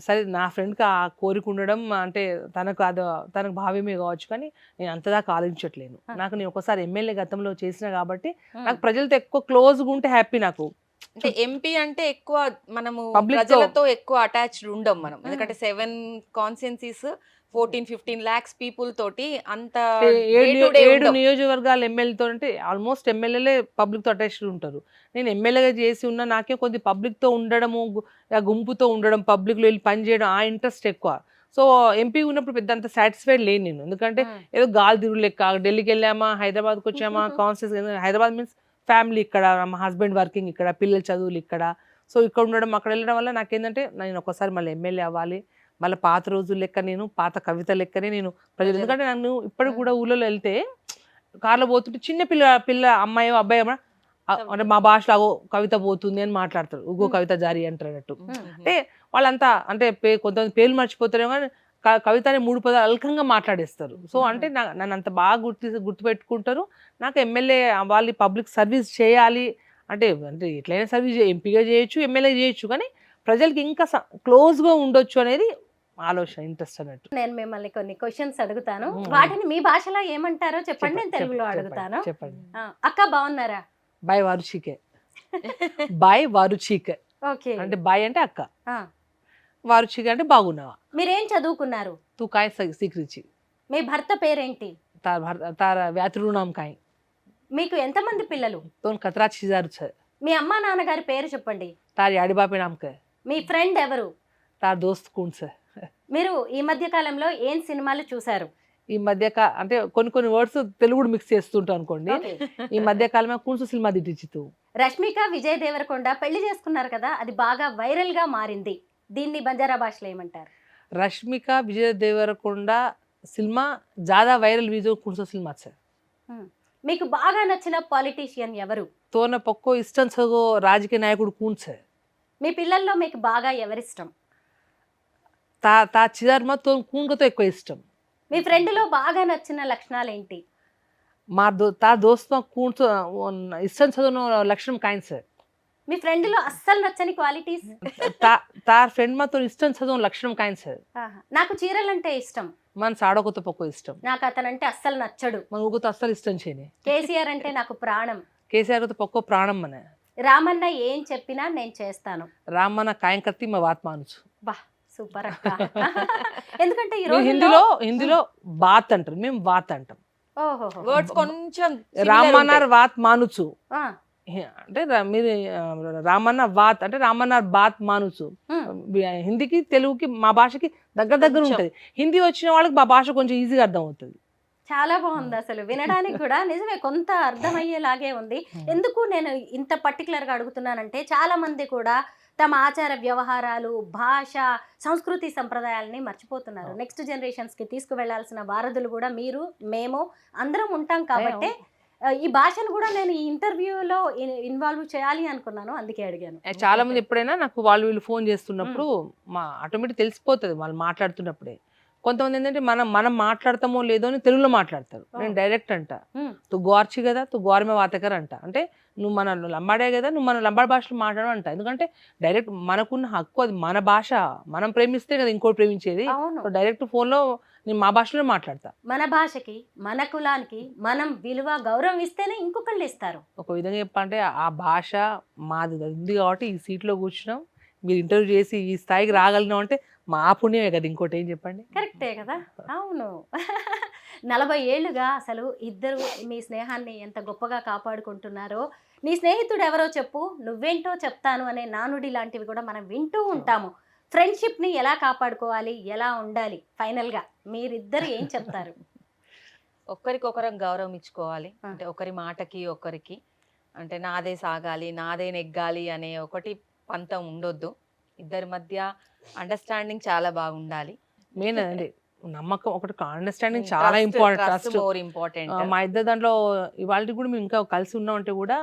సరే, నా ఫ్రెండ్కి ఆ కోరిక ఉండడం అంటే తనకు భావ్యమే కావచ్చు, కానీ నేను అంతదాకా ఆలోచించట్లేను. నేను ఒకసారి ఎమ్మెల్యే గతంలో చేసిన కాబట్టి నాకు ప్రజలతో ఎక్కువ క్లోజ్గా ఉంటే హ్యాపీ. నాకు అంటే ఎంపీ అంటే ఎక్కువ మనము ప్రజలతో ఎక్కువ అటాచ్డ్ ఉండం మనం, ఎందుకంటే 7 కాన్స్టిట్యుయెన్సీస్ 14-15 lakhs పీపుల్ తోటి అంత 7 నియోజకవర్గాల ఎమ్మెల్యేతో అంటే ఆల్మోస్ట్ ఎమ్మెల్యేలే పబ్లిక్ తో అటాచ్డ్ ఉంటారు. నేను ఎమ్మెల్యేగా చేసి ఉన్నా, నాకే కొద్ది పబ్లిక్ తో ఉండడము, గుంపుతో ఉండడం, పబ్లిక్ లో వెళ్ళి పని చేయడం ఆ ఇంట్రెస్ట్ ఎక్కువ. సో ఎంపీ ఉన్నప్పుడు పెద్ద అంత సాటిస్ఫైడ్ లేను నేను, ఎందుకంటే ఏదో గాలి తిరుగు లెక్క ఢిల్లీకి వెళ్ళామా, హైదరాబాద్కి వచ్చామా, కాన్స్టిట్యూన్సీ హైదరాబాద్ మీన్స్ ఫ్యామిలీ ఇక్కడ, మా హస్బెండ్ వర్కింగ్ ఇక్కడ, పిల్లల చదువులు ఇక్కడ, సో ఇక్కడ ఉండడం అక్కడ వెళ్ళడం వల్ల నాకేంటంటే నేను ఒకసారి మళ్ళీ ఎమ్మెల్యే అవ్వాలి, మళ్ళీ పాత రోజుల లెక్క నేను పాత కవిత లెక్కనే నేను ప్రజలు, ఎందుకంటే నన్ను ఇప్పటికి కూడా ఊళ్ళో వెళ్తే కార్లో పోతుంటే చిన్న పిల్ల అమ్మాయో అబ్బాయి అంటే మా భాషలో అగో కవిత పోతుంది అని మాట్లాడతారు, ఉగో కవిత జారీ అంటారు అన్నట్టు. అంటే వాళ్ళంతా అంటే కొంతమంది పేర్లు మర్చిపోతారేమో కానీ కవిత అనే 3 పదాలు అల్కంగా మాట్లాడేస్తారు. సో అంటే నన్ను అంత బాగా గుర్తుపెట్టుకుంటారు. నాకు ఎమ్మెల్యే అవ్వాలి, పబ్లిక్ సర్వీస్ చేయాలి అంటే ఎట్లయినా సర్వీస్ ఎంపీగా చేయొచ్చు, ఎమ్మెల్యే చేయొచ్చు, కానీ ప్రజలకి ఇంకా క్లోజ్గా ఉండొచ్చు అనేది ఆలోచన, ఇంట్రెస్ట్ అన్నట్టు. నేను మిమ్మల్ని కొన్ని క్వశ్చన్స్ అడుగుతాను, వాటిని మీ భాషలో ఏమంటారో చెప్పండి, నేను తెలుగులో అడుగుతాను. చెప్పండి. అక్క బాగున్నారా? బాయ్ వారుచికే. బాయ్ వారుచికే ఓకే, అంటే బాయ్ అంటే అక్క, వారుచికే అంటే బాగున్నావా. మీరేం చదువుకున్నారు? తూ కాయ సీకరించి. మీ భర్త పేరేంటి? తార వ్యాతృనాం కాయ. మీకు ఎంతమంది పిల్లలు? తోన్ కతరా చిజారు ఛ. మీ అమ్మా నాన్నగారి పేరు చెప్పండి. తార్ యాడి బాపే నామ్ కే. మీ ఫ్రెండ్ ఎవరు? తార్ దోస్త్ కూన్ స. మీరు ఈ మధ్య కాలంలో ఏం సినిమాలు చూసారు? ఈ మధ్య అంటే కొన్ని వర్డ్స్ తెలుగు మిక్స్ చేస్తుంటాం అనుకోండి. ఈ మధ్య కాలమే కూన్సు సినిమా దిట్టిచ్చితూ. రష్మిక విజయ్ దేవరకొండ పెళ్లి చేసుకున్నారు కదా, అది బాగా వైరల్ గా మారింది, దీన్ని బంజారా భాషలో ఏమంటారు? రష్మిక విజయ్ దేవరకొండ సినిమా జాదా వైరల్ వీజో కూన్సు సినిమా సార్. మీకు బాగా నచ్చిన పాలిటీషియన్ ఎవరు? తోన పక్కో ఇష్టం సగో రాజకీయ నాయకుడు కూన్ సార్. మీ పిల్లల్లో మీకు బాగా ఎవరిష్టం? తా చిదార్మా తో కూన్గతో ఎక్కువ ఇష్టం. మీ ఫ్రెండ్లో బాగా నచ్చిన లక్షణాలు ఏంటి? తా దోస్త్ కూన్తో ఇష్టం చదువున లక్షణం కాయన్ సార్. మీ ఫ్రెండ్లో అస్సలు నచ్చని క్వాలిటీస్? తార్ ఫ్రెండ్ మాతో ఇష్టం చదువు లక్షణం కాయన్ సార్. నాకు చీరలంటే ఇష్టం. మన సాడొకతో పక్కో ఇష్టం. నాకు అతనంటే అస్సలు నచ్చడు. మన ఊగతో అస్సలు ఇష్టం చేయని. కేసీఆర్ అంటే నాకు ప్రాణం. కేసీఆర్ తో పక్కో ప్రాణం మన. రామన్న ఏం చెప్పినా నేను చేస్తాను. రామన్న కాయం కత్తి మా వాత్ మానుచు. బా సూపర్ అక్క. ఎందుకంటే ఈ హిందీలో బాత్ అంటారు, మేము వాత్ అంటాం. వర్డ్స్ కొంచెం రామన్నార్ వాత్ మానుచు అంటే మీరు రామన్న వాత్ అంటే రామన్నార్ బాత్ మానుచు. హిందీకి తెలుగుకి మా భాషకి దగ్గర ఉంటది. హిందీ వచ్చిన వాళ్ళకి మా భాష కొంచెం ఈజీగా అర్థం అవుతుంది. చాలా బాగుంది, అసలు వినడానికి కూడా నిజమే కొంత అర్థమయ్యేలాగే ఉంది. ఎందుకు నేను ఇంత పర్టికులర్గా అడుగుతున్నానంటే చాలా మంది కూడా తమ ఆచార వ్యవహారాలు, భాష, సంస్కృతి సంప్రదాయాలని మర్చిపోతున్నారు. నెక్స్ట్ జనరేషన్స్కి తీసుకువెళ్లాల్సిన వారధులు కూడా మీరు, మేము అందరం ఉంటాం కాబట్టి ఈ భాషను కూడా నేను ఈ ఇంటర్వ్యూలో ఇన్వాల్వ్ చేయాలి అనుకున్నాను, అందుకే అడిగాను. చాలా మంది ఎప్పుడైనా నాకు వీళ్ళు ఫోన్ చేస్తున్నప్పుడు మా ఆటోమేటిక్ తెలిసిపోతుంది వాళ్ళు మాట్లాడుతున్నప్పుడే. కొంతమంది ఏంటంటే మనం మాట్లాడతామో లేదో అని తెలుగులో మాట్లాడతారు. నేను డైరెక్ట్ అంట తు గోర్చి కదా, తు గోరమే వాతకర్ అంట. అంటే నువ్వు మన లంబాడే కదా, నువ్వు మన లంబాడి భాషలో మాట్లాడు అంట. ఎందుకంటే డైరెక్ట్ మనకున్న హక్కు, అది మన భాష, మనం ప్రేమిస్తే కదా ఇంకోటి ప్రేమించేది. డైరెక్ట్ ఫోన్లో నేను మా భాషలో మాట్లాడతా. మన భాషకి, మన కులానికి మనం విలువ, గౌరవం ఇస్తేనే ఇంకొకళ్ళు ఇస్తారు. ఒక విధంగా చెప్పాలంటే ఆ భాష మాది ఉంది కాబట్టి ఈ సీట్లో కూర్చున్నాం, మీరు ఇంటర్వ్యూ చేసి ఈ స్థాయికి రాగలిగినాం అంటే మా పుణ్యమే కదా, ఇంకోటి ఏం చెప్పండి. కరెక్టే కదా. అవును. 40 ఏళ్ళుగా అసలు ఇద్దరు మీ స్నేహాన్ని ఎంత గొప్పగా కాపాడుకుంటున్నారో. నీ స్నేహితుడు ఎవరో చెప్పు, నువ్వేంటో చెప్తాను అనే నానుడి లాంటివి కూడా మనం వింటూ ఉంటాము. ఫ్రెండ్షిప్ని ఎలా కాపాడుకోవాలి, ఎలా ఉండాలి, ఫైనల్గా మీరిద్దరు ఏం చెప్తారు? ఒకరికొకరం గౌరవం ఇచ్చుకోవాలి. అంటే ఒకరి మాటకి ఒకరికి అంటే నాదే సాగాలి, నాదే నెగ్గాలి అనే ఒకటి పంతం ఉండొద్దు. ఇద్దరి మధ్య అండర్స్టాండింగ్ చాలా బాగుండాలి. మెయిన్ అండి నమ్మకం ఒకటి, అండర్స్టాండింగ్ చాలా ఇంపార్టెంట్. మా ఇద్దరు దాంట్లో ఇవాళ కూడా మేము ఇంకా కలిసి ఉన్నామంటే కూడా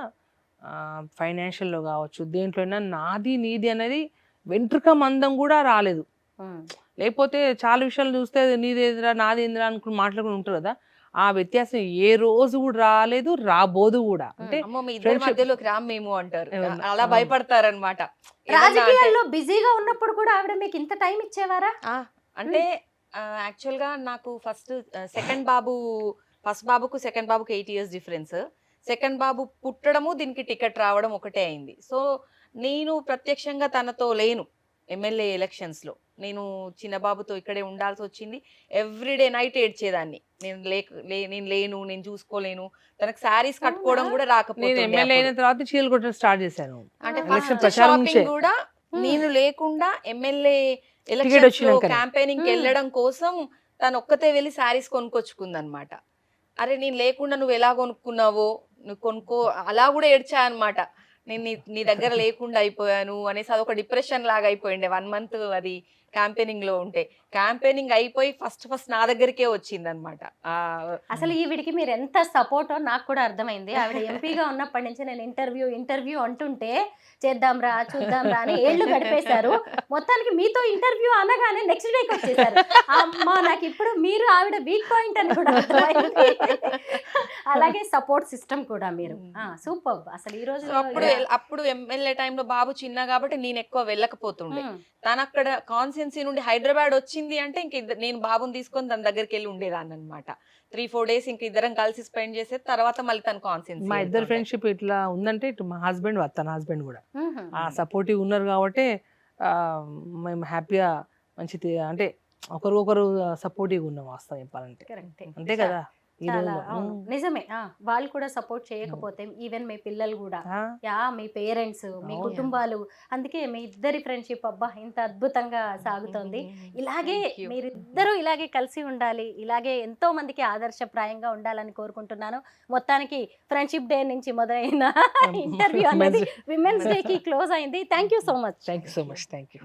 ఫైనాన్షియల్లో కావచ్చు, దేంట్లో అయినా నాది నీది అనేది వెంట్రుక మందం కూడా రాలేదు. లేకపోతే చాలా విషయాలు చూస్తే నీదేంద్రా నాదేంద్రా అనుకుని మాట్లాడుకుని ఉంటారు కదా, ఆ వ్యత్యాసం ఏ రోజు కూడా రాలేదు, రాబోదు కూడా. అంటే మధ్యలోకి రామ్ మేము అంటారు, అలా భయపడతారు అనమాట. రాజకీయాల్లో బిజీగా ఉన్నప్పుడు కూడా ఆవిడ మీకు ఇంత టైం ఇచ్చేవారా? అంటే యాక్చువల్ గా నాకు ఫస్ట్ బాబుకు సెకండ్ బాబుకు 8 years డిఫరెన్స్. సెకండ్ బాబు పుట్టడము దీనికి టికెట్ రావడం ఒకటే అయింది. సో నేను ప్రత్యక్షంగా తనతో లేను ఎమ్మెల్యే ఎలక్షన్స్ లో. నేను చిన్న బాబుతో ఇక్కడే ఉండాల్సి వచ్చింది. ఎవ్రీడే నైట్ ఏడ్చేదాన్ని, నేను లేను, నేను చూసుకోలేను. తనకు శారీస్ కట్టుకోవడం కూడా రాకపోతే ఎమ్మెల్యే అయిన తర్వాత చీరలు కొట్టడం స్టార్ట్ చేశాను. అంటే షాపింగ్ కూడా నేను లేకుండా ఎమ్మెల్యే Ticket ఎలక్షన్స్ లో వచ్చినాకనే. క్యాంపెయినింగ్ కి Hmm. వెళ్ళడం కోసం తను ఒక్కతే వెళ్ళి శారీస్ కొనుక్కొచ్చుకుందనమాట. అరే నేను లేకుండా నువ్వు ఎలా కొనుక్కున్నావో నువ్వు కొనుక్కో, అలా కూడా ఏడ్చా అనమాట. నేను నీ దగ్గర లేకుండా అయిపోయాను అనేసి అదొక డిప్రెషన్ లాగా అయిపోయిండే 1 month అది క్యాంపెయినింగ్ లో ఉంటే. క్యాంపెయినింగ్ అయిపోయి ఫస్ట్ నా దగ్గరికే వచ్చింది అనమాట. అసలు ఈవిడికి మీరు ఎంత సపోర్టో నాకు కూడా అర్థమైంది. ఆవిడ ఎంపీగా ఉన్నప్పటి నుంచి నేను ఇంటర్వ్యూ అంటుంటే చేద్దాం రా చూద్దాం రా అని ఏళ్ళు గడిపేశారు. మొత్తానికి మీతో ఇంటర్వ్యూ అనగానే నెక్స్ట్ డేకి వచ్చేసారు. అమ్మా నాకు ఇప్పుడు మీరు ఆవిడ వీక్ పాయింట్ అని కూడా అర్థమైంది. అలాగే సపోర్ట్ సిస్టమ్ కూడా మీరు సూపర్. అసలు ఈ రోజు అప్పుడు ఎమ్మెల్యే టైంలో బాబు చిన్న కాబట్టి నేను ఎక్కువ వెళ్ళకపోతుండే. తను అక్కడ కాన్స్టిట్యున్సీ నుండి హైదరాబాద్ వచ్చింది అంటే ఇంక నేను బాబుని తీసుకొని తన దగ్గరికి వెళ్ళి ఉండేదాన్ని అనమాట. 3-4 days ఇంక ఇద్దరం కలిసి స్పెండ్ చేసే తర్వాత మళ్ళీ తన కాన్స్టిట్యున్సీ. మా ఇద్దరు ఫ్రెండ్షిప్ ఇట్లా ఉందంటే ఇటు మా హస్బెండ్ తన హస్బెండ్ కూడా ఆ సపోర్టివ్ ఉన్నారు కాబట్టి మేము హ్యాపీగా అంటే ఒకరికొకరు సపోర్టివ్ ఉన్నాం వాస్తవం చెప్పాలంటే. కరెక్టే. అంతే కదా ఈ చాలా రోజుల్లో. అవును, నిజమే. వాళ్ళు కూడా సపోర్ట్ చేయకపోతే ఈవెన్ మీ పిల్లలు కూడా మీ పేరెంట్స్ మీ అవును. కుటుంబాలు, అందుకే మీ ఇద్దరి ఫ్రెండ్షిప్ అబ్బా ఇంత అద్భుతంగా సాగుతోంది. ఇలాగే Thank you. మీరిద్దరూ ఇలాగే కలిసి ఉండాలి, ఇలాగే ఎంతో మందికి ఆదర్శప్రాయంగా ఉండాలని కోరుకుంటున్నాను. మొత్తానికి ఫ్రెండ్షిప్ డే నుంచి మొదలైన ఇంటర్వ్యూ అనేది విమెన్స్ డే కి క్లోజ్ అయింది. Thank you so much. Thank you so much. Thank you.